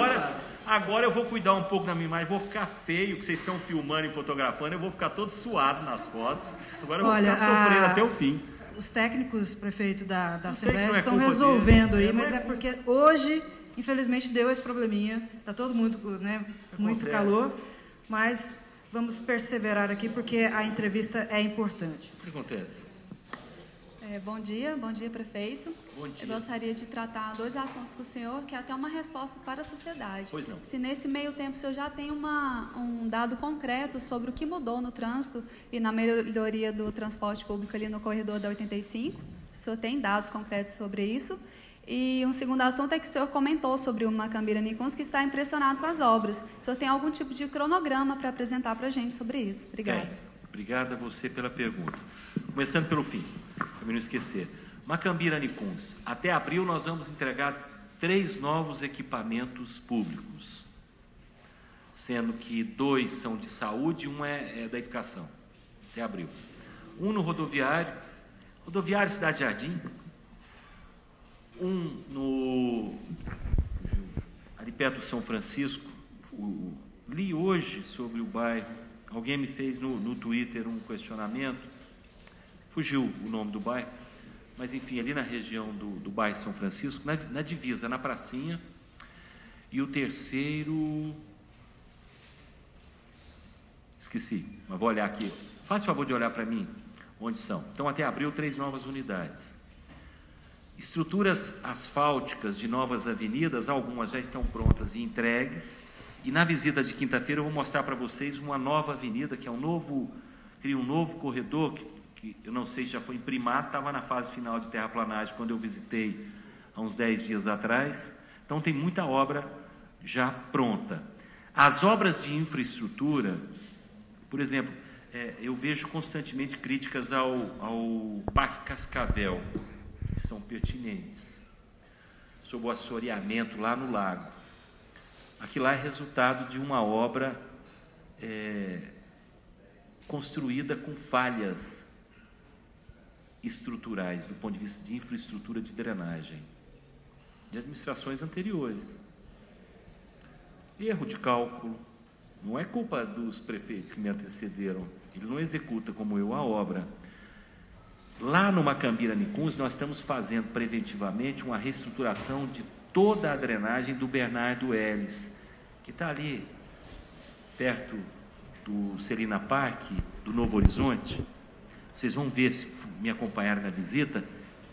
agora eu vou cuidar um pouco da minha imagem, vou ficar feio, que vocês estão filmando e fotografando, eu vou ficar todo suado nas fotos. Agora eu vou ficar sofrendo até o fim. Os técnicos, prefeito da Assembleia, estão resolvendo aí, mas é porque hoje, infelizmente, deu esse probleminha. Está todo mundo, né, muito calor, mas vamos perseverar aqui, porque a entrevista é importante. O que acontece? Bom dia, prefeito. Bom dia. Eu gostaria de tratar dois assuntos com o senhor, que é até uma resposta para a sociedade. Pois não. Se nesse meio tempo o senhor já tem um dado concreto sobre o que mudou no trânsito e na melhoria do transporte público ali no corredor da 85, se o senhor tem dados concretos sobre isso. E um segundo assunto é que o senhor comentou sobre uma Macambira Nicuns que está impressionado com as obras. O senhor tem algum tipo de cronograma para apresentar para a gente sobre isso? Obrigada. Obrigada a você pela pergunta. Começando pelo fim, para não esquecer. Macambira Nicuns, até abril nós vamos entregar 3 novos equipamentos públicos, sendo que 2 são de saúde e 1 é da educação, até abril. 1 no rodoviário Cidade Jardim, 1 ali perto do São Francisco. Li hoje sobre o bairro, alguém me fez no Twitter um questionamento, fugiu o nome do bairro, mas enfim, ali na região do bairro São Francisco, na divisa, na pracinha. E o terceiro, esqueci, mas vou olhar aqui. Faz o favor de olhar para mim onde são. Então, até abril, 3 novas unidades. Estruturas asfálticas de novas avenidas, algumas já estão prontas e entregues. E na visita de quinta-feira eu vou mostrar para vocês uma nova avenida, que é cria um novo corredor, que eu não sei se já foi imprimado, estava na fase final de terraplanagem quando eu visitei há uns 10 dias atrás. Então tem muita obra já pronta. As obras de infraestrutura, por exemplo, eu vejo constantemente críticas ao Parque Cascavel, que são pertinentes, sobre o assoreamento lá no lago. Aquilo lá é resultado de uma obra construída com falhas estruturais, do ponto de vista de infraestrutura de drenagem, de administrações anteriores. Erro de cálculo, não é culpa dos prefeitos que me antecederam, ele não executa como eu a obra. Lá no Macambira Nicuns, nós estamos fazendo preventivamente uma reestruturação de toda a drenagem do Bernardo Ellis, que está ali perto do Celina Parque, do Novo Horizonte. Vocês vão ver, se me acompanharem na visita,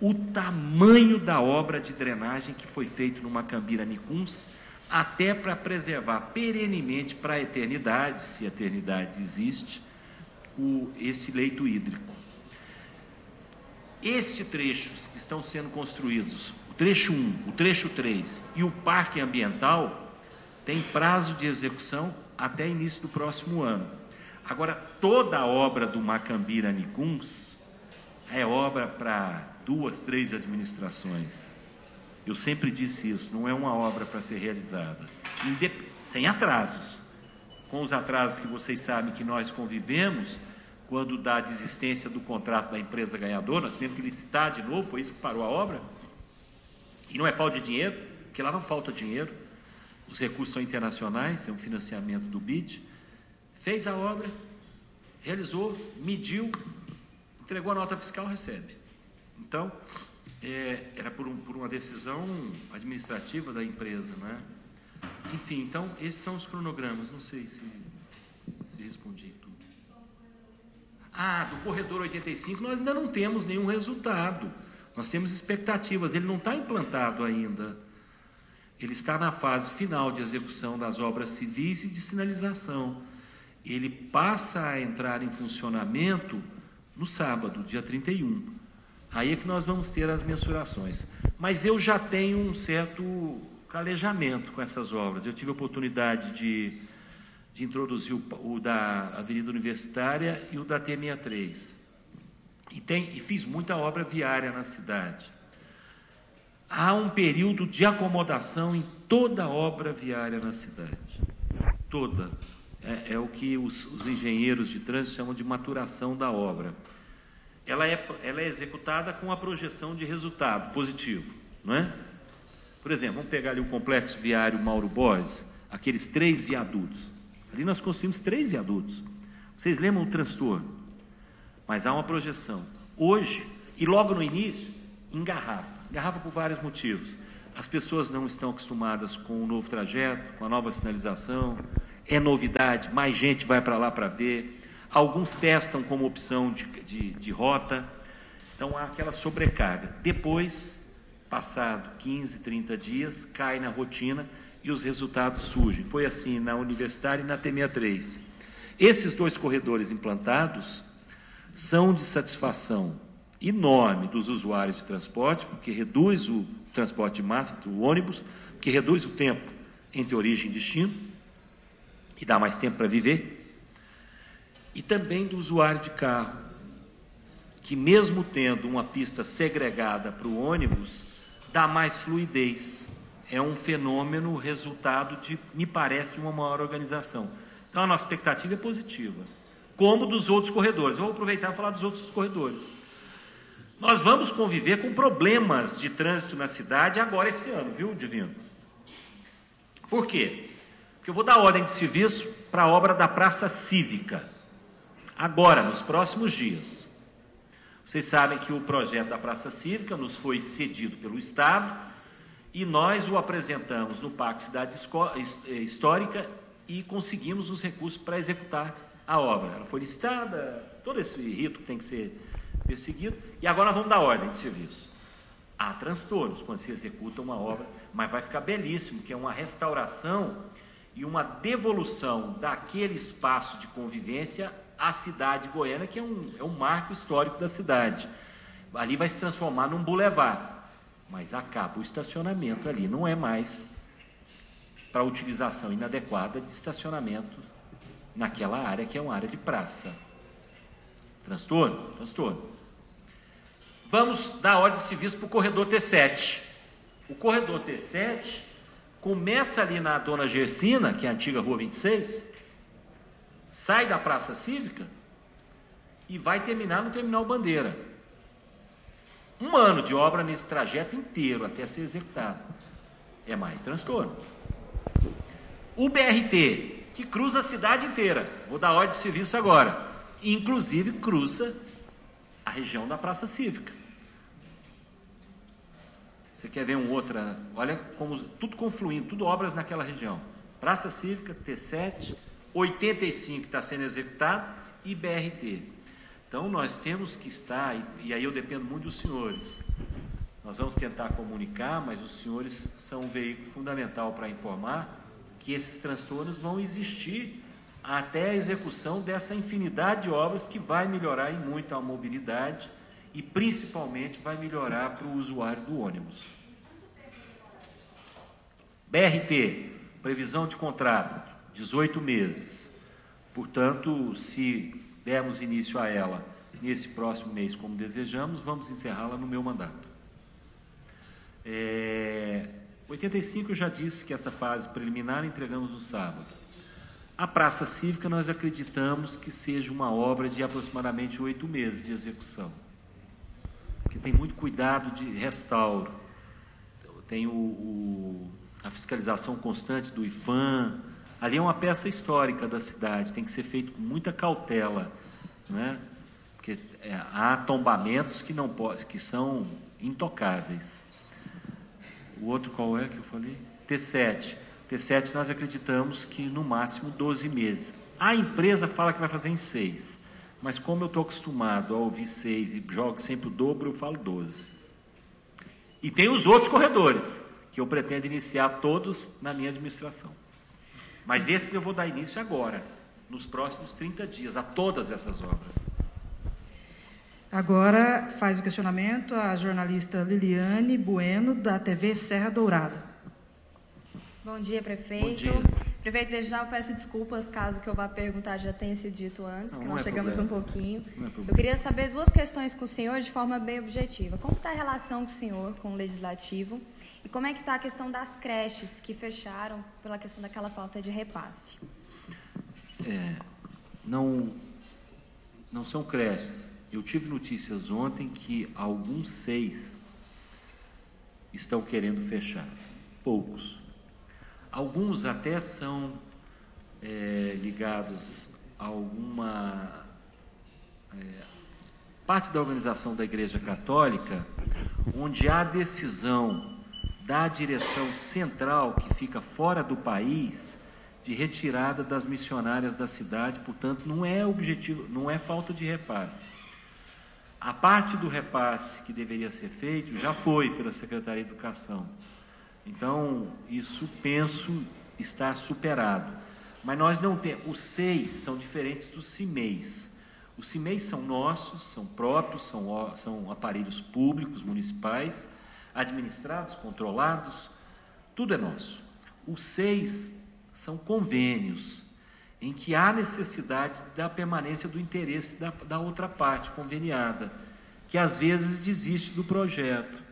o tamanho da obra de drenagem que foi feito no Macambira Nicuns, até para preservar perenemente para a eternidade, se a eternidade existe, esse leito hídrico. Estes trechos que estão sendo construídos, o trecho 1, o trecho 3 e o parque ambiental, tem prazo de execução até início do próximo ano. Agora, toda a obra do Macambira Nicuns é obra para 2, 3 administrações. Eu sempre disse isso, não é uma obra para ser realizada, sem atrasos. Com os atrasos que vocês sabem que nós convivemos, quando da desistência do contrato da empresa ganhadora, nós tivemos que licitar de novo, foi isso que parou a obra. E não é falta de dinheiro, porque lá não falta dinheiro, os recursos são internacionais, é um financiamento do BID. Fez a obra, realizou, mediu, entregou a nota fiscal, recebe. Então, era por uma decisão administrativa da empresa, né? Enfim, então, esses são os cronogramas, não sei se respondi tudo. Do corredor 85 nós ainda não temos nenhum resultado, nós temos expectativas, ele não está implantado ainda, ele está na fase final de execução das obras civis e de sinalização. Ele passa a entrar em funcionamento no sábado, dia 31. Aí é que nós vamos ter as mensurações. Mas eu já tenho um certo calejamento com essas obras. Eu tive a oportunidade de introduzir o da Avenida Universitária e o da T63. E fiz muita obra viária na cidade. Há um período de acomodação em toda obra viária na cidade. Toda. É o que os engenheiros de trânsito chamam de maturação da obra. Ela é executada com a projeção de resultado positivo, não é? Por exemplo, vamos pegar ali o complexo viário Mauro Borges, aqueles 3 viadutos. Ali nós construímos 3 viadutos. Vocês lembram o transtorno? Mas há uma projeção. Hoje, e logo no início, engarrafa por vários motivos. As pessoas não estão acostumadas com o novo trajeto, com a nova sinalização, é novidade, mais gente vai para lá para ver, alguns testam como opção de rota, então há aquela sobrecarga. Depois, passado 15, 30 dias, cai na rotina e os resultados surgem. Foi assim na Universitária e na T63. Esses 2 corredores implantados são de satisfação enorme dos usuários de transporte, porque reduz o transporte de massa, o ônibus, que reduz o tempo entre origem e destino, e dá mais tempo para viver, e também do usuário de carro, que mesmo tendo uma pista segregada para o ônibus, dá mais fluidez. É um fenômeno resultado me parece, de uma maior organização. Então a nossa expectativa é positiva, como dos outros corredores. Eu vou aproveitar e falar dos outros corredores. Nós vamos conviver com problemas de trânsito na cidade agora esse ano, viu, Divino? Por quê? Porque eu vou dar ordem de serviço para a obra da Praça Cívica, agora, nos próximos dias. Vocês sabem que o projeto da Praça Cívica nos foi cedido pelo Estado e nós o apresentamos no Pacto Cidade Histórica e conseguimos os recursos para executar a obra. Ela foi listada, todo esse rito que tem que ser perseguido, e agora nós vamos dar ordem de serviço. Há transtornos quando se executa uma obra, mas vai ficar belíssimo, que é uma restauração e uma devolução daquele espaço de convivência à cidade goiana, que é um marco histórico da cidade. Ali vai se transformar num bulevar, mas acaba o estacionamento ali, não é mais para utilização inadequada de estacionamento naquela área que é uma área de praça. Transtorno? Transtorno. Vamos dar ordem de serviço para o corredor T7. O corredor T7 começa ali na Dona Gersina, que é a antiga Rua 26, sai da Praça Cívica e vai terminar no Terminal Bandeira. 1 ano de obra nesse trajeto inteiro até ser executado. É mais transtorno. O BRT, que cruza a cidade inteira, vou dar ordem de serviço agora, inclusive cruza a região da Praça Cívica. Você quer ver outra? Olha como tudo confluindo, tudo obras naquela região. Praça Cívica, T7, 85 está sendo executado e BRT. Então nós temos que estar, e aí eu dependo muito dos senhores. Nós vamos tentar comunicar, mas os senhores são um veículo fundamental para informar que esses transtornos vão existir até a execução dessa infinidade de obras que vai melhorar em muito a mobilidade e principalmente vai melhorar para o usuário do ônibus. BRT, previsão de contrato, 18 meses. Portanto, se dermos início a ela nesse próximo mês, como desejamos, vamos encerrá-la no meu mandato. 85 eu já disse que essa fase preliminar entregamos no sábado. A Praça Cívica nós acreditamos que seja uma obra de aproximadamente 8 meses de execução, porque tem muito cuidado de restauro, tem a fiscalização constante do IFAM. Ali é uma peça histórica da cidade, tem que ser feito com muita cautela, né? Porque há tombamentos que são intocáveis. O outro qual é que eu falei? T7. T7 nós acreditamos que no máximo 12 meses. A empresa fala que vai fazer em 6, mas como eu estou acostumado a ouvir 6 e jogo sempre o dobro, eu falo 12. E tem os outros corredores, que eu pretendo iniciar todos na minha administração. Mas esses eu vou dar início agora, nos próximos 30 dias, a todas essas obras. Agora faz o questionamento a jornalista Liliane Bueno, da TV Serra Dourada. Bom dia, prefeito. Bom dia. Prefeito, desde já eu peço desculpas caso o que eu vá perguntar já tenha sido dito antes, que nós chegamos um pouquinho. Eu queria saber duas questões com o senhor de forma bem objetiva. Como está a relação com o senhor com o Legislativo? E como é que está a questão das creches que fecharam pela questão daquela falta de repasse? Não são creches. Eu tive notícias ontem que alguns 6 estão querendo fechar. Poucos. Alguns até são ligados a alguma parte da organização da Igreja Católica, onde há decisão da direção central, que fica fora do país, de retirada das missionárias da cidade. Portanto, não é objetivo, não é falta de repasse. A parte do repasse que deveria ser feito já foi pela Secretaria de Educação. Então, isso, penso, está superado. Mas nós não temos... Os 6 são diferentes dos CIMEIs. Os CIMEIs são nossos, são próprios, são aparelhos públicos, municipais, administrados, controlados, tudo é nosso. Os 6 são convênios, em que há necessidade da permanência do interesse da outra parte conveniada, que às vezes desiste do projeto,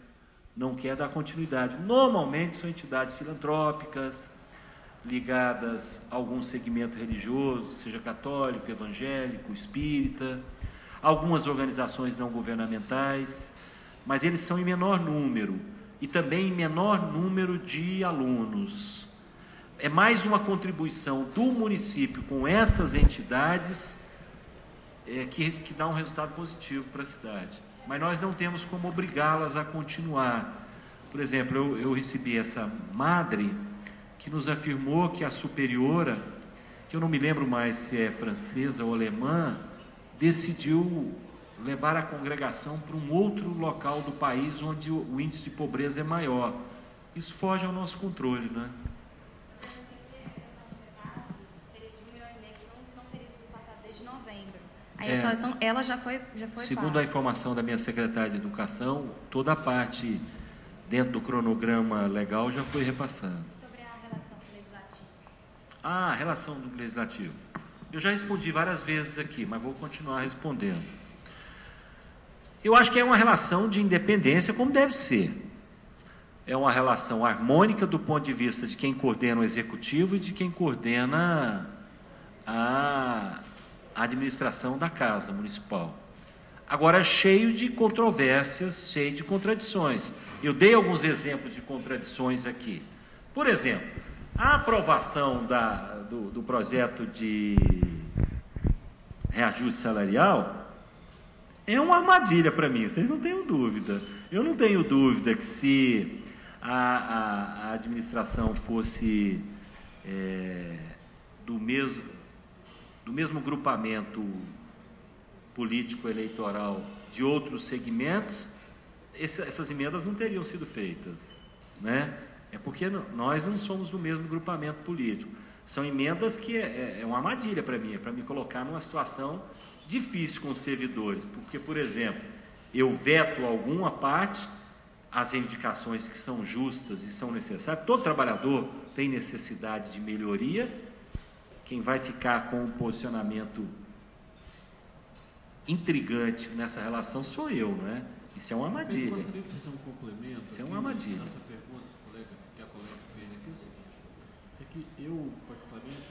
não quer dar continuidade. Normalmente são entidades filantrópicas, ligadas a algum segmento religioso, seja católico, evangélico, espírita, algumas organizações não governamentais, mas eles são em menor número, e também em menor número de alunos. É mais uma contribuição do município com essas entidades que dá um resultado positivo para a cidade. Mas nós não temos como obrigá-las a continuar. Por exemplo, eu recebi essa madre que nos afirmou que a superiora, que eu não me lembro mais se é francesa ou alemã, decidiu levar a congregação para um outro local do país onde o índice de pobreza é maior. Isso foge ao nosso controle, né? Então, ela já foi segundo a informação da minha secretária de Educação, toda a parte dentro do cronograma legal já foi repassada. Sobre a relação com o Legislativo. A relação do Legislativo. Eu já respondi várias vezes aqui, mas vou continuar respondendo. Eu acho que é uma relação de independência, como deve ser. É uma relação harmônica do ponto de vista de quem coordena o Executivo e de quem coordena a administração da Casa Municipal. Agora, cheio de controvérsias, cheio de contradições. Eu dei alguns exemplos de contradições aqui. Por exemplo, a aprovação do projeto de reajuste salarial é uma armadilha para mim, vocês não tenham dúvida. Eu não tenho dúvida que se a administração fosse do mesmo grupamento político-eleitoral de outros segmentos, essas emendas não teriam sido feitas, né? É porque nós não somos do mesmo grupamento político. São emendas que é uma armadilha para mim, é para me colocar numa situação difícil com os servidores, porque, por exemplo, eu veto alguma parte, as reivindicações que são justas e são necessárias. Todo trabalhador tem necessidade de melhoria. Quem vai ficar com um posicionamento intrigante nessa relação sou eu, não é? Isso é uma armadilha. Eu gostaria de fazer um complemento. Isso é uma armadilha. Essa pergunta que a colega fez aqui, é que eu, particularmente,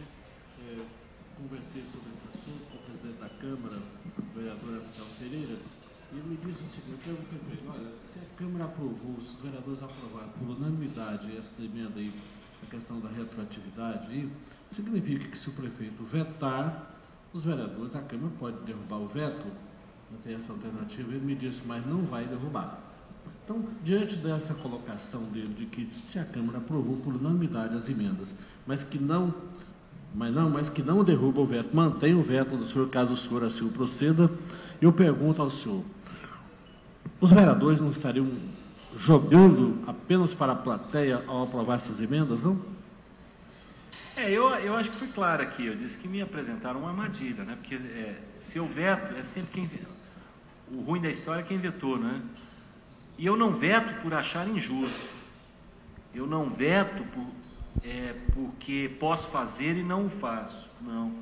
conversei sobre esse assunto com o presidente da Câmara, o vereador Anselmo Pereira, e ele me disse o seguinte: eu perguntei para ele, olha, se a Câmara aprovou, se os vereadores aprovaram por unanimidade essa emenda aí, a questão da retroatividade aí, significa que se o prefeito vetar, os vereadores, a Câmara pode derrubar o veto? Não tem essa alternativa. Ele me disse, mas não vai derrubar. Então, diante dessa colocação dele, de que se a Câmara aprovou por unanimidade as emendas, mas que não derruba o veto, mantém o veto do senhor, caso o senhor assim proceda, eu pergunto ao senhor, os vereadores não estariam jogando apenas para a plateia ao aprovar essas emendas, não? Eu acho que fui claro aqui. Eu disse que me apresentaram uma armadilha, né? Porque se eu veto, é sempre quem... O ruim da história é quem vetou, né? E eu não veto por achar injusto. Eu não veto porque posso fazer e não o faço. Não.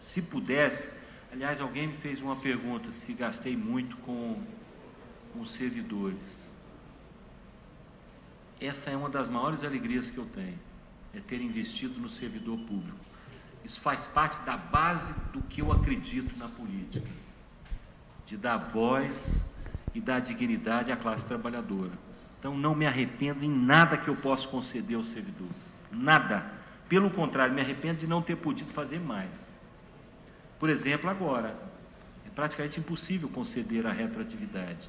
Se pudesse... Aliás, alguém me fez uma pergunta se gastei muito com servidores. Essa é uma das maiores alegrias que eu tenho, é ter investido no servidor público. Isso faz parte da base do que eu acredito na política, de dar voz e dar dignidade à classe trabalhadora. Então, não me arrependo em nada que eu possa conceder ao servidor. Nada. Pelo contrário, me arrependo de não ter podido fazer mais. Por exemplo, agora, é praticamente impossível conceder a retroatividade,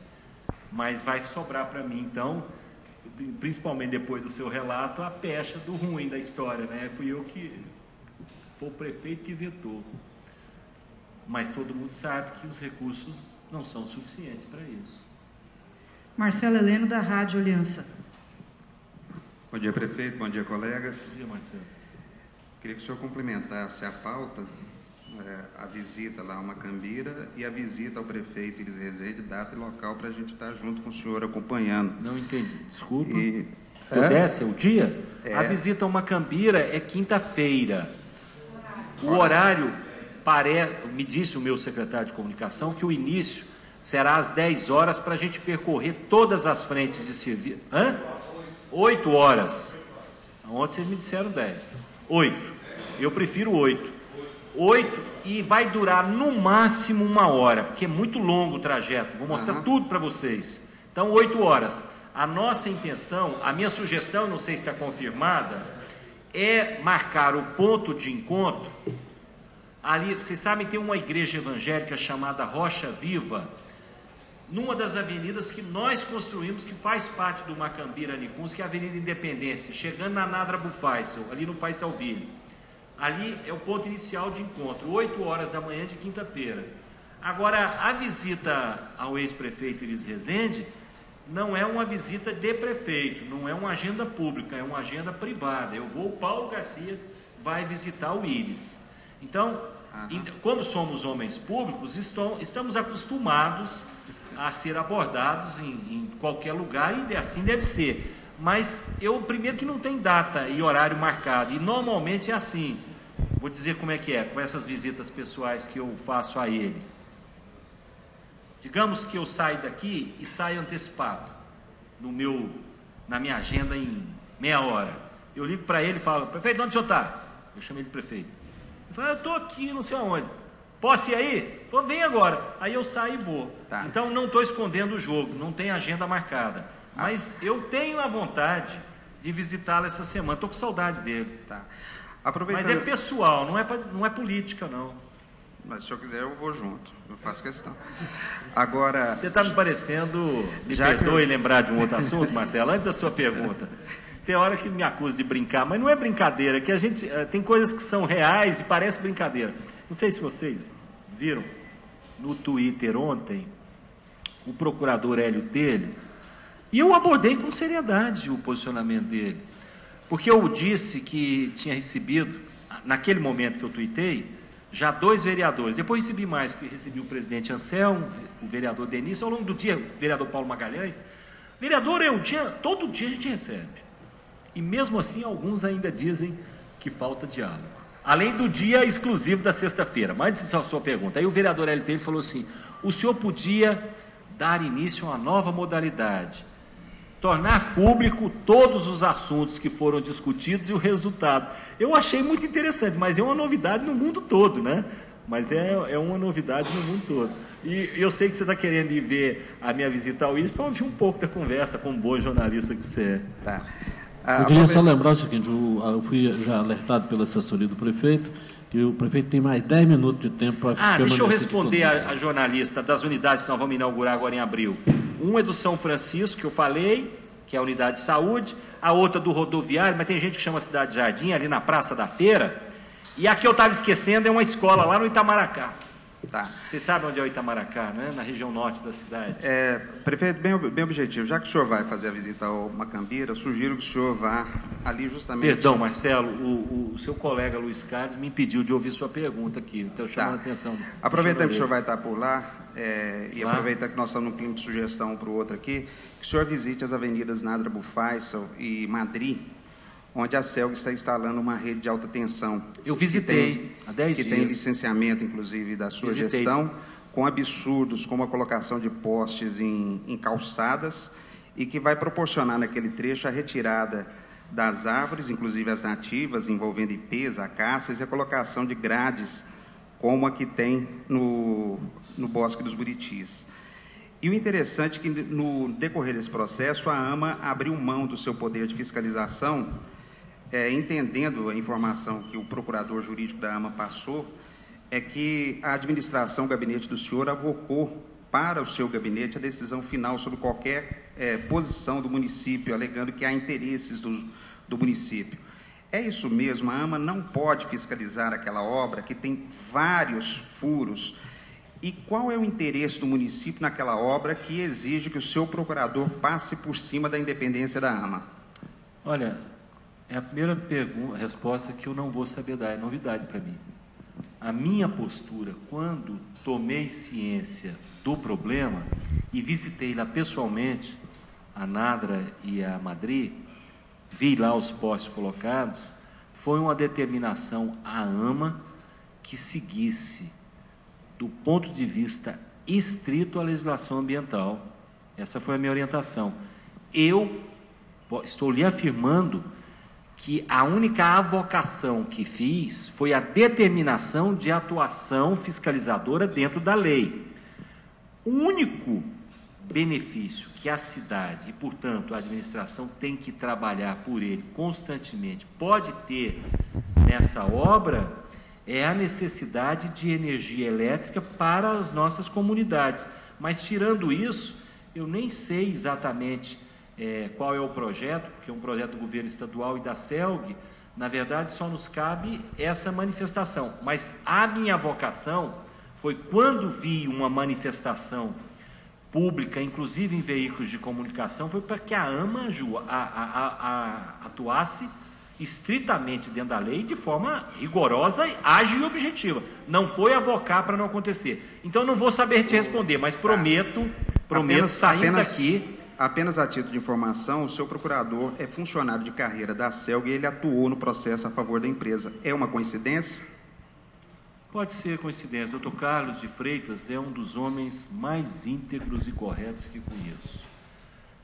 mas vai sobrar para mim, então, principalmente depois do seu relato, a pecha do ruim da história, né? Foi o prefeito que vetou. Mas todo mundo sabe que os recursos não são suficientes para isso. Marcelo Heleno, da Rádio Aliança. Bom dia, prefeito. Bom dia, colegas. Bom dia, Marcelo. Queria que o senhor complementasse a pauta, a visita lá a Macambira e a visita ao prefeito Iris Rezende, data e local, para a gente estar junto com o senhor acompanhando. Não entendi, desculpa. Pudesse, o dia? A visita ao Macambira é quinta-feira. O horário, me disse o meu secretário de comunicação, que o início será às 10 horas para a gente percorrer todas as frentes de serviço. 8 horas. Ontem vocês me disseram 10. 8. Eu prefiro 8. 8 e vai durar no máximo 1 hora, porque é muito longo o trajeto. Vou mostrar tudo para vocês. Então, 8 horas. A nossa intenção, a minha sugestão, não sei se está confirmada, é marcar o ponto de encontro. Ali, vocês sabem, tem uma igreja evangélica chamada Rocha Viva, numa das avenidas que nós construímos, que faz parte do Macambira Nicuns, que é a Avenida Independência, chegando na Nadra Bufaisel, ali no Faisalville. Ali é o ponto inicial de encontro, 8 horas da manhã de quinta-feira. Agora, a visita ao ex-prefeito Iris Rezende não é uma visita de prefeito, não é uma agenda pública, é uma agenda privada. O Paulo Garcia vai visitar o Iris. Então, como somos homens públicos, estamos acostumados a ser abordados em qualquer lugar, e assim deve ser. Mas primeiro que não tem data e horário marcado, e normalmente é assim. Vou dizer como é que é, com essas visitas pessoais que eu faço a ele. Digamos que eu saio daqui e saio antecipado, na minha agenda em meia hora. Eu ligo para ele e falo: prefeito, onde o senhor está? Eu chamo ele de prefeito. Ele fala: eu estou aqui, não sei aonde. Posso ir aí? Ele falou: vem agora. Aí eu saio e vou. Tá. Então não estou escondendo o jogo, não tem agenda marcada. Mas eu tenho a vontade de visitá-lo essa semana. Estou com saudade dele. Tá. Mas é pessoal, não é política, não. Mas se o senhor quiser, eu vou junto. Eu faço questão. Agora... Você está me parecendo... Me perdoe lembrar de um outro assunto, Marcelo, antes da sua pergunta. Tem hora que me acusa de brincar, mas não é brincadeira, é que a gente... tem coisas que são reais e parece brincadeira. Não sei se vocês viram no Twitter ontem, o procurador Hélio Telho, e eu abordei com seriedade o posicionamento dele, porque eu disse que tinha recebido, naquele momento que eu tuitei, já 2 vereadores, depois recebi mais, que recebi o presidente Anselmo, o vereador Denício, ao longo do dia, o vereador Paulo Magalhães. Vereador, todo dia a gente recebe, e mesmo assim alguns ainda dizem que falta diálogo, além do dia exclusivo da sexta-feira. Mas antes da sua pergunta, aí o vereador Hélio Telho falou assim: o senhor podia dar início a uma nova modalidade, tornar público todos os assuntos que foram discutidos e o resultado. Eu achei muito interessante, mas é uma novidade no mundo todo, né? Mas é uma novidade no mundo todo. E eu sei que você está querendo ir ver a minha visita ao Iris para ouvir um pouco da conversa, como boa jornalista que você é. Tá. Eu queria só lembrar o seguinte: eu fui já alertado pela assessoria do prefeito, que o prefeito tem mais 10 minutos de tempo para... deixa eu responder a jornalista das unidades que nós vamos inaugurar agora em abril. Um é do São Francisco, que eu falei, que é a unidade de saúde, a outra do rodoviário, mas tem gente que chama Cidade Jardim, ali na Praça da Feira, e a que eu estava esquecendo é uma escola lá no Itamaracá. Tá. Você sabe onde é o Itamaracá, né? Na região norte da cidade. Prefeito, bem objetivo. Já que o senhor vai fazer a visita ao Macambira, sugiro que o senhor vá ali justamente... Perdão, Marcelo, o seu colega Luiz Carlos me impediu de ouvir sua pergunta aqui. Então, chamando a atenção. Aproveitando que o senhor vai estar por lá, e aproveitando que nós estamos no clima de sugestão um para o outro aqui, que o senhor visite as avenidas Nadra Bufaisal e Madrid, onde a CELG está instalando uma rede de alta tensão. Eu visitei há 10 dias. Que tem licenciamento, inclusive, da sua gestão, com absurdos como a colocação de postes em calçadas e que vai proporcionar naquele trecho a retirada das árvores, inclusive as nativas, envolvendo ipês, acácias, e a colocação de grades, como a que tem no Bosque dos Buritis. E o interessante é que, no decorrer desse processo, a AMA abriu mão do seu poder de fiscalização, entendendo a informação que o procurador jurídico da AMA passou, é que a administração, o gabinete do senhor, avocou para o seu gabinete a decisão final sobre qualquer posição do município, alegando que há interesses do município. É isso mesmo, a AMA não pode fiscalizar aquela obra que tem vários furos. E qual é o interesse do município naquela obra que exige que o seu procurador passe por cima da independência da AMA? Olha, é a primeira resposta que eu não vou saber dar, é novidade para mim. A minha postura, quando tomei ciência do problema e visitei lá pessoalmente a Nadra e a Madrid, vi lá os postes colocados, foi uma determinação à AMA que seguisse, do ponto de vista estrito, a legislação ambiental. Essa foi a minha orientação. Eu estou lhe afirmando que a única avocação que fiz foi a determinação de atuação fiscalizadora dentro da lei. O único benefício que a cidade e, portanto, a administração tem que trabalhar por ele constantemente pode ter nessa obra é a necessidade de energia elétrica para as nossas comunidades. Mas, tirando isso, eu nem sei exatamente qual é o projeto, porque é um projeto do governo estadual e da CELG. Na verdade, só nos cabe essa manifestação. Mas a minha vocação foi, quando vi uma manifestação pública, inclusive em veículos de comunicação, foi para que a AMA atuasse estritamente dentro da lei, de forma rigorosa, ágil e objetiva. Não foi avocar para não acontecer. Então, não vou saber te responder, mas prometo sair daqui... Apenas a título de informação, o seu procurador é funcionário de carreira da CELG e ele atuou no processo a favor da empresa. É uma coincidência? Pode ser coincidência. Dr. Carlos de Freitas é um dos homens mais íntegros e corretos que conheço.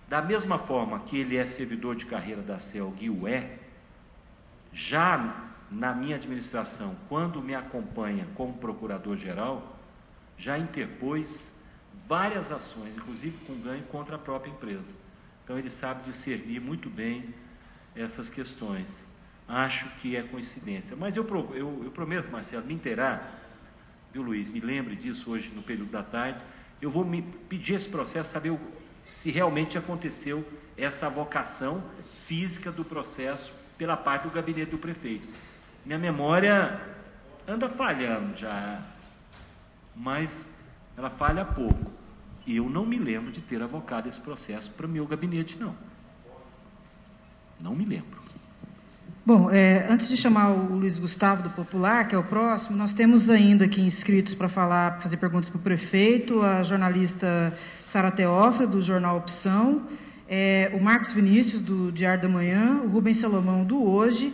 Da mesma forma que ele é servidor de carreira da CELG e o já na minha administração, quando me acompanha como procurador-geral, já interpôs várias ações, inclusive com ganho contra a própria empresa. Então ele sabe discernir muito bem essas questões. Acho que é coincidência. Mas eu prometo, Marcelo, me inteirar, viu, Luiz? Me lembre disso hoje no período da tarde. Eu vou me pedir esse processo, saber se realmente aconteceu essa avocação física do processo pela parte do gabinete do prefeito. Minha memória anda falhando já, mas ela falha pouco. Eu não me lembro de ter avocado esse processo para o meu gabinete, não. Não me lembro. Bom, antes de chamar o Luiz Gustavo do Popular, que é o próximo, nós temos ainda aqui inscritos para fazer perguntas para o prefeito, a jornalista Sara Teófilo, do Jornal Opção, o Marcos Vinícius, do Diário da Manhã, o Rubens Salomão, do Hoje,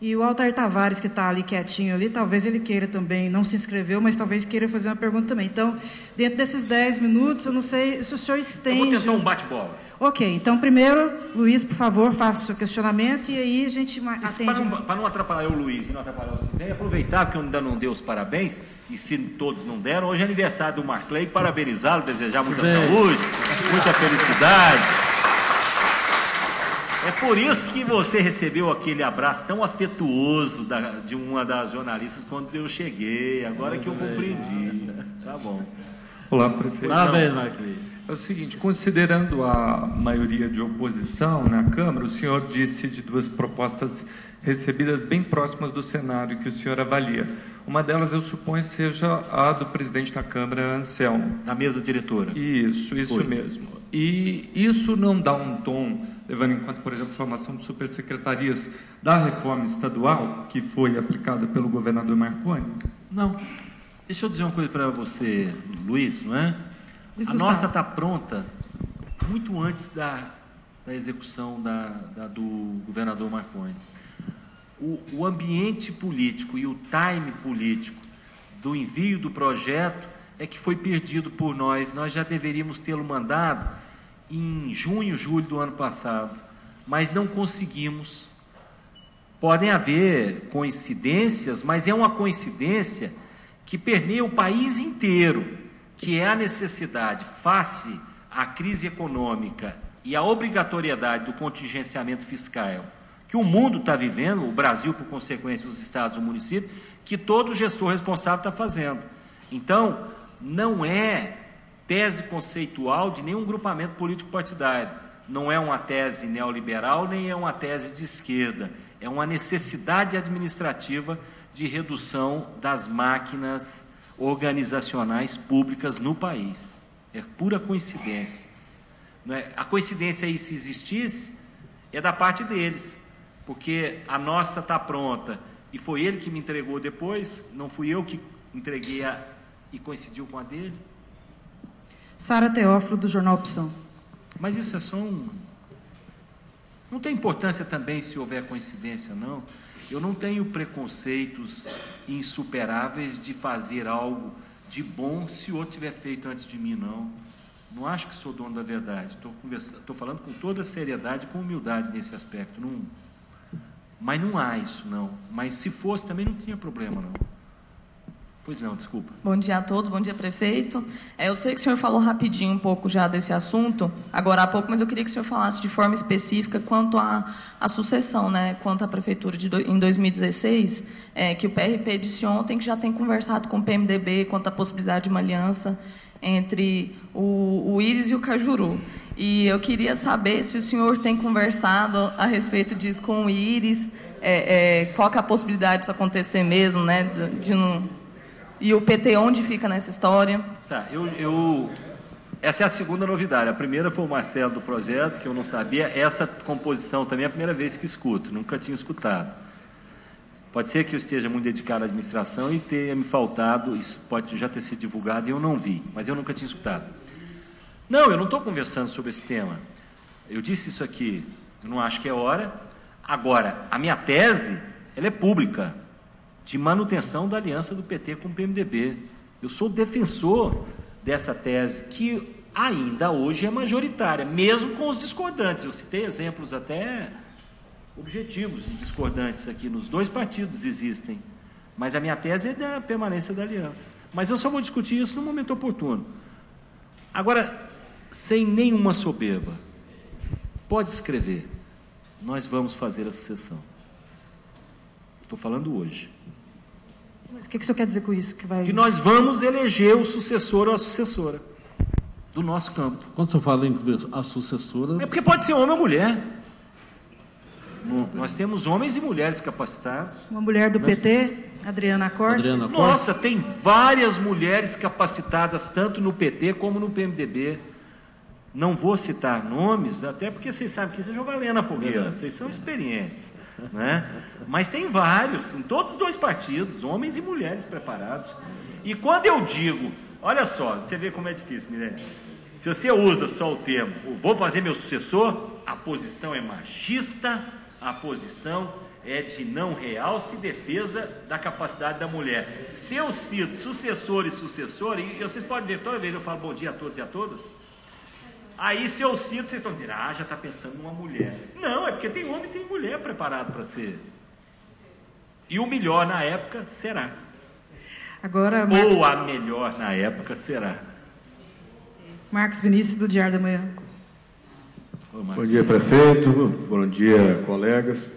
e o Altair Tavares, que está ali quietinho ali, talvez ele queira também, não se inscreveu, mas talvez queira fazer uma pergunta também. Então, dentro desses 10 minutos, eu não sei se o senhor estende... Eu vou tentar um bate-bola. Ok, então primeiro, Luiz, por favor, faça o seu questionamento e aí a gente atende... Para não atrapalhar o Luiz e não atrapalhar os que vem, aproveitar que eu ainda não dei os parabéns, e se todos não deram, hoje é aniversário do Marclay, parabenizá-lo, desejar muita saúde, muita felicidade. É por isso que você recebeu aquele abraço tão afetuoso de uma das jornalistas quando eu cheguei, agora que eu compreendi. Tá bom. Olá, prefeito. Parabéns, Marclay. É o seguinte, considerando a maioria de oposição na Câmara, o senhor disse de duas propostas recebidas bem próximas do cenário que o senhor avalia. Uma delas, eu suponho, seja a do presidente da Câmara, Anselmo. Na mesa diretora. Isso mesmo. E isso não dá um tom, levando em conta, por exemplo, a formação de supersecretarias da reforma estadual, que foi aplicada pelo governador Marconi? Não. Deixa eu dizer uma coisa para você, Luiz, não é? Luiz a Gustavo. nossa está pronta muito antes da execução do governador Marconi. O ambiente político e o time político do envio do projeto é que foi perdido por nós. Nós já deveríamos tê-lo mandado em junho, julho do ano passado, mas não conseguimos. Podem haver coincidências, mas é uma coincidência que permeia o país inteiro, que é a necessidade, face à crise econômica e à obrigatoriedade do contingenciamento fiscal que o mundo está vivendo, o Brasil, por consequência, os estados e o município, que todo gestor responsável está fazendo. Então, não é tese conceitual de nenhum grupamento político partidário, não é uma tese neoliberal, nem é uma tese de esquerda, é uma necessidade administrativa de redução das máquinas organizacionais públicas no país. É pura coincidência. Não é? A coincidência aí, se existisse, é da parte deles, porque a nossa está pronta e foi ele que me entregou depois, não fui eu que entreguei e coincidiu com a dele. Sara Teófilo, do Jornal Opção. Mas isso é só um... Não tem importância também se houver coincidência, não. Eu não tenho preconceitos insuperáveis de fazer algo de bom se o outro tiver feito antes de mim, não. Não acho que sou dono da verdade. Estou falando com toda seriedade e com humildade nesse aspecto. Não, mas não há isso, não. Mas se fosse, também não tinha problema, não. Pois não, desculpa. Bom dia a todos, bom dia, prefeito. Eu sei que o senhor falou rapidinho um pouco já desse assunto, agora há pouco, mas eu queria que o senhor falasse de forma específica quanto à sucessão, né? Quanto à prefeitura em 2016, que o PRP disse ontem que já tem conversado com o PMDB quanto à possibilidade de uma aliança entre o Íris e o Cajuru. E eu queria saber se o senhor tem conversado a respeito disso com o Íris, qual que é a possibilidade disso acontecer mesmo, né? E o PT onde fica nessa história? Tá, essa é a segunda novidade. A primeira foi o Marcelo do projeto, que eu não sabia. Essa composição também é a primeira vez que escuto, nunca tinha escutado. Pode ser que eu esteja muito dedicado à administração e tenha me faltado, isso pode já ter sido divulgado e eu não vi, mas eu nunca tinha escutado. Não, eu não estou conversando sobre esse tema. Eu disse isso aqui, eu não acho que é hora. Agora, a minha tese, ela é pública, de manutenção da aliança do PT com o PMDB. Eu sou defensor dessa tese, que ainda hoje é majoritária, mesmo com os discordantes. Eu citei exemplos até objetivos discordantes aqui, nos dois partidos existem, mas a minha tese é da permanência da aliança. Mas eu só vou discutir isso no momento oportuno. Agora, sem nenhuma soberba, pode escrever, nós vamos fazer a sucessão. Estou falando hoje. Mas o que o senhor quer dizer com isso? Que nós vamos eleger o sucessor ou a sucessora do nosso campo. Quando o senhor fala em a sucessora... É porque pode ser homem ou mulher. Nós temos homens e mulheres capacitados. Uma mulher do PT, Adriana Corsa. Nossa, tem várias mulheres capacitadas, tanto no PT como no PMDB. Não vou citar nomes, até porque vocês sabem que isso é jogar lenha na fogueira. Vocês são experientes, né? Mas tem vários, em todos os dois partidos, homens e mulheres preparados. E quando eu digo, olha só, você vê como é difícil, Mirelle. Se você usa só o termo, vou fazer meu sucessor, a posição é machista, a posição é de não realce e defesa da capacidade da mulher. Se eu cito sucessor e sucessora, e vocês podem ver, toda vez eu falo bom dia a todos e a todas, aí se eu cito, vocês estão dizendo, já está pensando numa mulher. Não, é porque tem homem e tem mulher preparado para ser. E o melhor na época será. Agora, ou a melhor na época será. Marcos Vinícius, do Diário da Manhã. Bom dia, prefeito. Bom dia, colegas.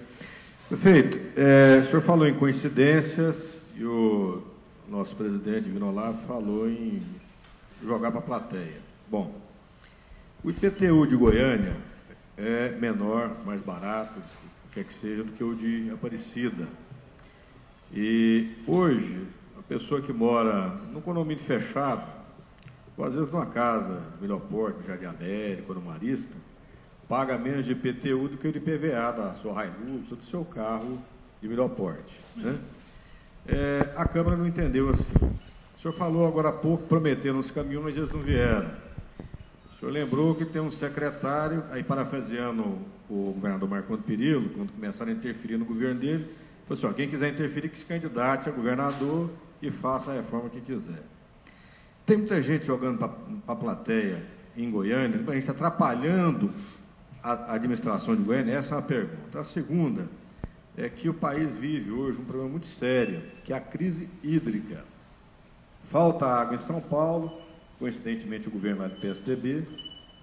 Prefeito, o senhor falou em coincidências e o nosso presidente, Vinolavo, falou em jogar para a plateia. Bom, o IPTU de Goiânia é menor, mais barato, quer que seja, do que o de Aparecida. E hoje, a pessoa que mora num condomínio fechado, ou às vezes numa casa de melhor porte, Jardim América, ou no Marista, paga menos de IPTU do que o de IPVA da sua Hilux ou do seu carro de melhor porte, né? A Câmara não entendeu assim. O senhor falou agora há pouco, prometendo uns caminhões, mas eles não vieram. O senhor lembrou que tem um secretário, aí parafraseando o governador Marcondes Perillo, quando começaram a interferir no governo dele, falou assim, ó, quem quiser interferir, que se candidate a governador e faça a reforma que quiser. Tem muita gente jogando para a plateia em Goiânia, a gente atrapalhando a administração de Goiânia. Essa é uma pergunta. A segunda é que o país vive hoje um problema muito sério, que é a crise hídrica. Falta água em São Paulo, coincidentemente o governo é do PSDB.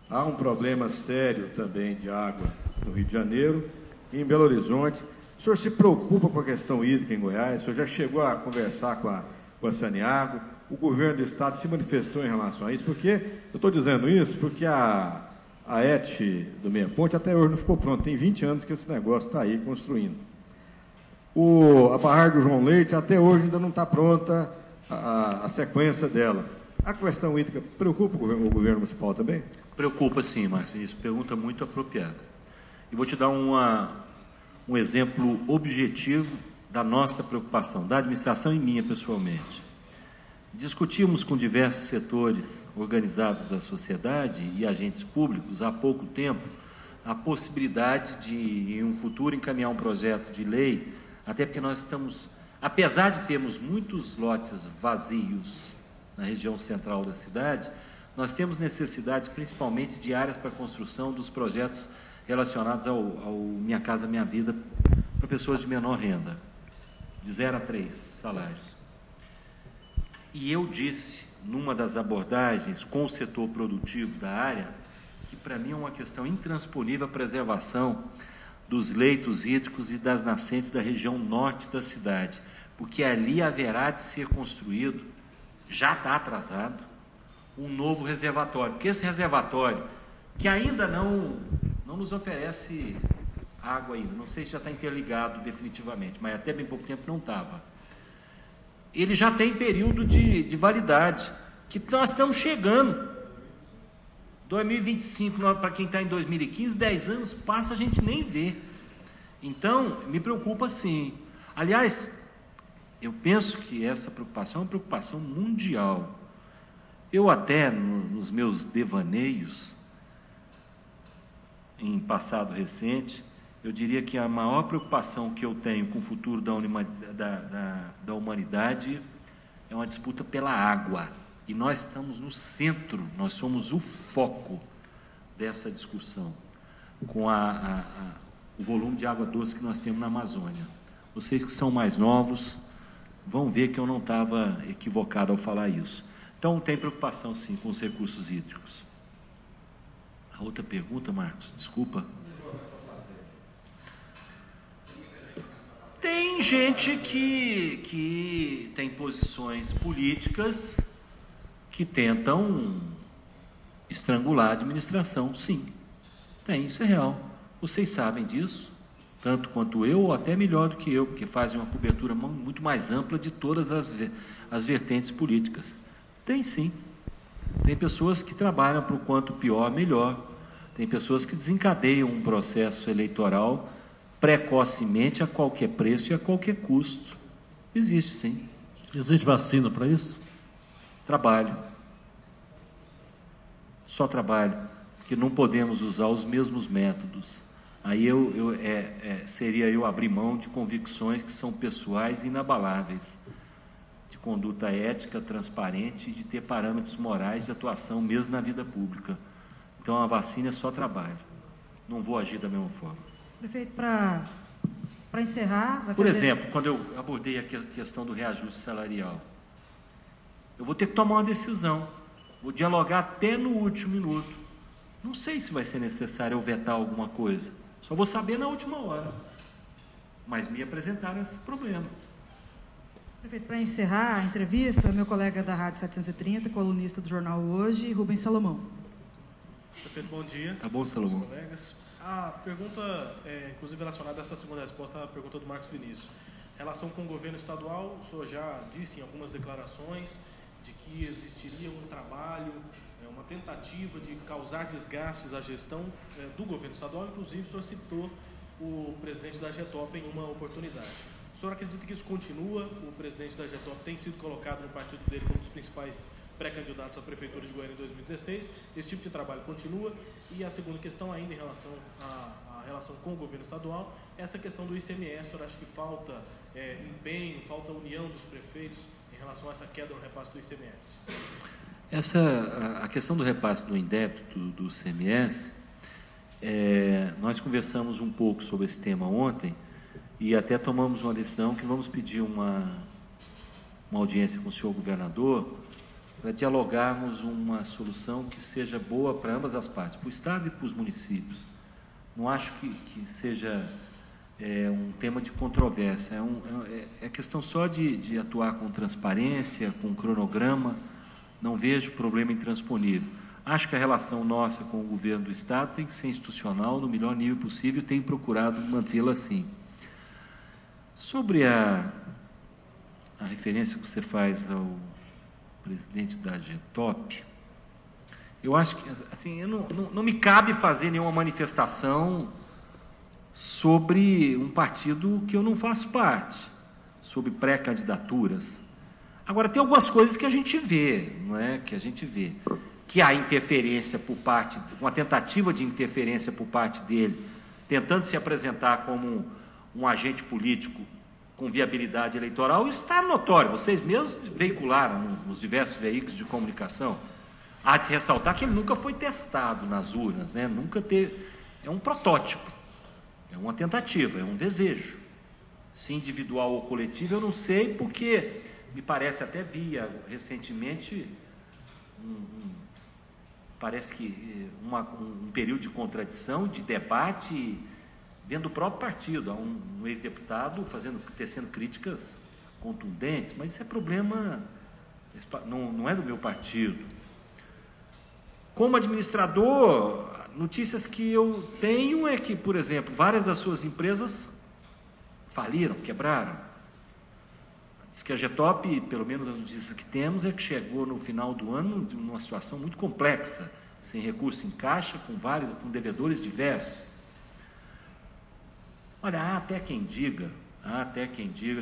Há um problema sério também de água no Rio de Janeiro e em Belo Horizonte. O senhor se preocupa com a questão hídrica em Goiás? O senhor já chegou a conversar com a Saneago? O governo do Estado se manifestou em relação a isso? Porque, eu estou dizendo isso porque a ET do Meia Ponte até hoje não ficou pronta. Tem 20 anos que esse negócio está aí construindo. A barragem do João Leite até hoje ainda não está pronta a sequência dela. A questão hídrica preocupa o governo municipal também? Preocupa sim, Márcio. Isso, pergunta muito apropriada. E vou te dar um exemplo objetivo da nossa preocupação, da administração e minha pessoalmente. Discutimos com diversos setores organizados da sociedade e agentes públicos há pouco tempo a possibilidade de, em um futuro, encaminhar um projeto de lei, até porque nós estamos, apesar de termos muitos lotes vazios na região central da cidade, nós temos necessidades principalmente de áreas para construção dos projetos relacionados ao Minha Casa Minha Vida para pessoas de menor renda, de 0 a 3 salários. E eu disse, numa das abordagens com o setor produtivo da área, que para mim é uma questão intransponível a preservação dos leitos hídricos e das nascentes da região norte da cidade, porque ali haverá de ser construído, já está atrasado, um novo reservatório, porque esse reservatório, que ainda não nos oferece água ainda, não sei se já está interligado definitivamente, mas até bem pouco tempo não estava. Ele já tem período de validade, que nós estamos chegando. 2025, para quem está em 2015, 10 anos passa, a gente nem vê. Então, me preocupa sim. Aliás, eu penso que essa preocupação é uma preocupação mundial. Eu até, nos meus devaneios, em passado recente, eu diria que a maior preocupação que eu tenho com o futuro da humanidade é uma disputa pela água. E nós estamos no centro, nós somos o foco dessa discussão, com o volume de água doce que nós temos na Amazônia. Vocês que são mais novos vão ver que eu não estava equivocado ao falar isso. Então, tem preocupação, sim, com os recursos hídricos. A outra pergunta, Marcos, desculpa. Tem gente que tem posições políticas que tentam estrangular a administração, sim. Tem, isso é real. Vocês sabem disso, tanto quanto eu, ou até melhor do que eu, porque fazem uma cobertura muito mais ampla de todas as vertentes políticas. Tem sim. Tem pessoas que trabalham para o quanto pior, melhor. Tem pessoas que desencadeiam um processo eleitoral precocemente, a qualquer preço e a qualquer custo. Existe sim. Existe vacina para isso? Trabalho. Só trabalho. Porque não podemos usar os mesmos métodos. Aí seria eu abrir mão de convicções que são pessoais e inabaláveis, de conduta ética, transparente e de ter parâmetros morais de atuação mesmo na vida pública. Então a vacina é só trabalho. Não vou agir da mesma forma. Prefeito, para encerrar... Por exemplo, quando eu abordei a questão do reajuste salarial, eu vou ter que tomar uma decisão, vou dialogar até no último minuto. Não sei se vai ser necessário eu vetar alguma coisa, só vou saber na última hora. Mas me apresentaram esse problema. Prefeito, para encerrar a entrevista, meu colega da Rádio 730, colunista do jornal Hoje, Rubens Salomão. Prefeito, bom dia. Tá bom, Salomão. Colegas. A pergunta, inclusive relacionada a essa segunda resposta, à pergunta do Marcos Vinícius. Em relação com o governo estadual, o senhor já disse em algumas declarações de que existiria um trabalho, uma tentativa de causar desgastes à gestão do governo estadual. Inclusive, o senhor citou o presidente da GETOP em uma oportunidade. O senhor acredita que isso continua? O presidente da GETOP tem sido colocado no partido dele como um dos principais pré-candidatos à Prefeitura de Goiânia em 2016. Esse tipo de trabalho continua. E a segunda questão, ainda em relação à relação com o governo estadual, essa questão do ICMS. O senhor acha que falta empenho, falta união dos prefeitos em relação a essa queda no repasse do ICMS? A questão do repasse do indébito do ICMS, nós conversamos um pouco sobre esse tema ontem e até tomamos uma decisão que vamos pedir uma audiência com o senhor governador para dialogarmos uma solução que seja boa para ambas as partes, para o Estado e para os municípios. Não acho que seja um tema de controvérsia, é questão só de atuar com transparência, com cronograma. Não vejo problema em transponível. Acho que a relação nossa com o governo do Estado tem que ser institucional, no melhor nível possível, e tem procurado mantê-la assim. Sobre a referência que você faz ao presidente da GETOP, eu acho que assim, não me cabe fazer nenhuma manifestação sobre um partido que eu não faço parte, sobre pré-candidaturas. Agora, tem algumas coisas que a gente vê, não é? Que a gente vê que há interferência por parte, uma tentativa de interferência por parte dele, tentando se apresentar como um agente político com viabilidade eleitoral. Isso está notório, vocês mesmos veicularam nos diversos veículos de comunicação. Há de se ressaltar que ele nunca foi testado nas urnas, né? Nunca teve. É um protótipo, é uma tentativa, é um desejo. Se individual ou coletivo, eu não sei, porque me parece, até via recentemente, parece que um período de contradição, de debate dentro do próprio partido. Há um ex-deputado tecendo críticas contundentes, mas isso é problema, não é do meu partido. Como administrador, notícias que eu tenho é que, por exemplo, várias das suas empresas faliram, quebraram. Diz que a GETOP, pelo menos as notícias que temos, é que chegou no final do ano numa situação muito complexa, sem recurso em caixa, com devedores diversos. Olha, há até quem diga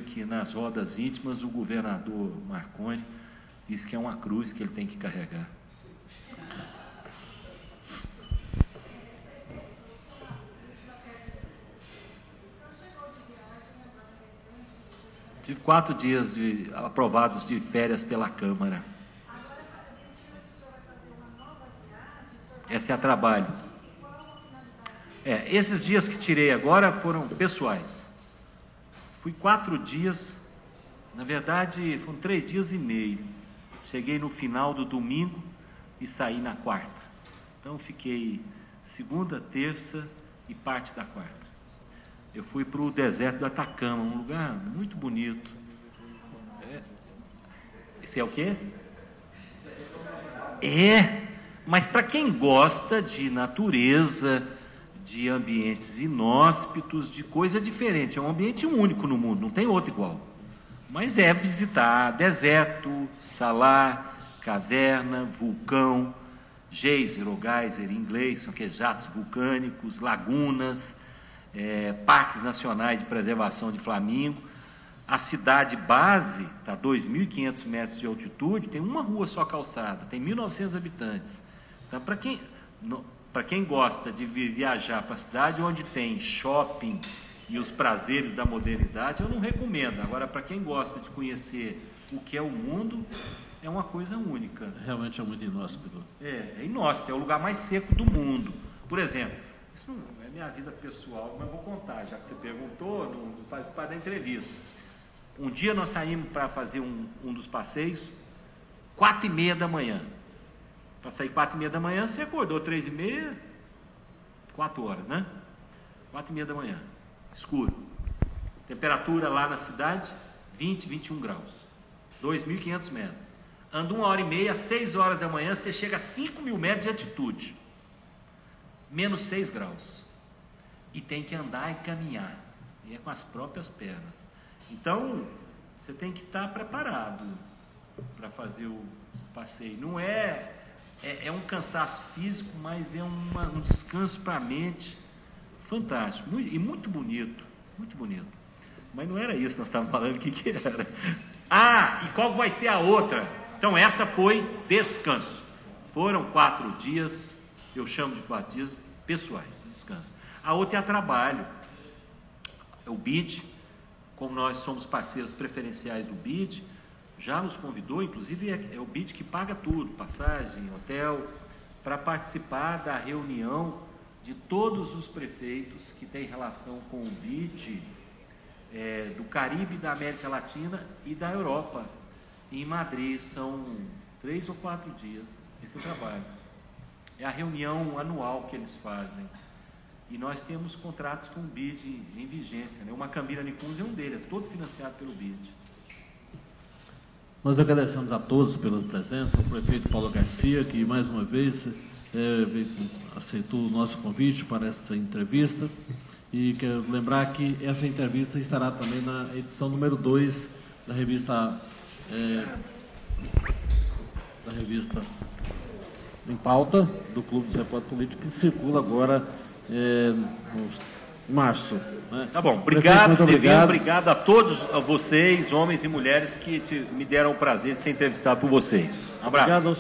que nas rodas íntimas o governador Marconi diz que é uma cruz que ele tem que carregar. Tive 4 dias aprovados de férias pela Câmara. Essa é a trabalho. Esses dias que tirei agora foram pessoais. Fui 4 dias, na verdade foram 3 dias e meio. Cheguei no final do domingo e saí na quarta. Então fiquei segunda, terça e parte da quarta. Eu fui para o deserto do Atacama, um lugar muito bonito. Esse é o quê? Mas para quem gosta de natureza, de ambientes inóspitos, de coisa diferente, é um ambiente único no mundo, não tem outro igual. Mas é visitar deserto, salar, caverna, vulcão, geyser ou geyser em inglês, são aqueles jatos vulcânicos, lagunas, parques nacionais de preservação de flamingo. A cidade base está a 2.500 metros de altitude, tem uma rua só calçada, tem 1.900 habitantes. Então, para quem gosta de viajar para a cidade onde tem shopping e os prazeres da modernidade, eu não recomendo. Agora, para quem gosta de conhecer o que é o mundo, é uma coisa única. Realmente é muito inóspito. É inóspito, é o lugar mais seco do mundo. Por exemplo, isso não é minha vida pessoal, mas vou contar, já que você perguntou, não faz parte da entrevista. Um dia nós saímos para fazer um dos passeios, 4h30 da manhã. Para sair 4h30 da manhã, você acordou 3h30, 4 horas, né? 4h30 da manhã, escuro. Temperatura lá na cidade, 20, 21 graus. 2.500 metros. Anda 1h30, às 6 horas da manhã, você chega a 5.000 metros de altitude. menos 6 graus. E tem que andar e caminhar. E é com as próprias pernas. Então, você tem que estar preparado para fazer o passeio. Não é um cansaço físico, mas é um descanso para a mente fantástico. E muito bonito. Muito bonito. Mas não era isso que nós estávamos falando, o que era? Ah, e qual vai ser a outra? Então, essa foi descanso. Foram 4 dias, eu chamo de 4 dias pessoais, de descanso. A outra é a trabalho. O BID, como nós somos parceiros preferenciais do BID, já nos convidou, inclusive é o BID que paga tudo, passagem, hotel, para participar da reunião de todos os prefeitos que têm relação com o BID, do Caribe, da América Latina e da Europa, em Madrid. São 3 ou 4 dias esse trabalho. É a reunião anual que eles fazem. E nós temos contratos com o BID em vigência, né? O Macambira Nicuns é um deles, é todo financiado pelo BID. Nós agradecemos a todos pela presença, o prefeito Paulo Garcia, que mais uma vez aceitou o nosso convite para essa entrevista. E quero lembrar que essa entrevista estará também na edição número 2 da revista Em Pauta, do Clube dos Repórteres Políticos, que circula agora em março. Né? Tá bom, obrigado, obrigado a todos vocês, homens e mulheres, que me deram o prazer de ser entrevistado por vocês. Um abraço. Obrigado.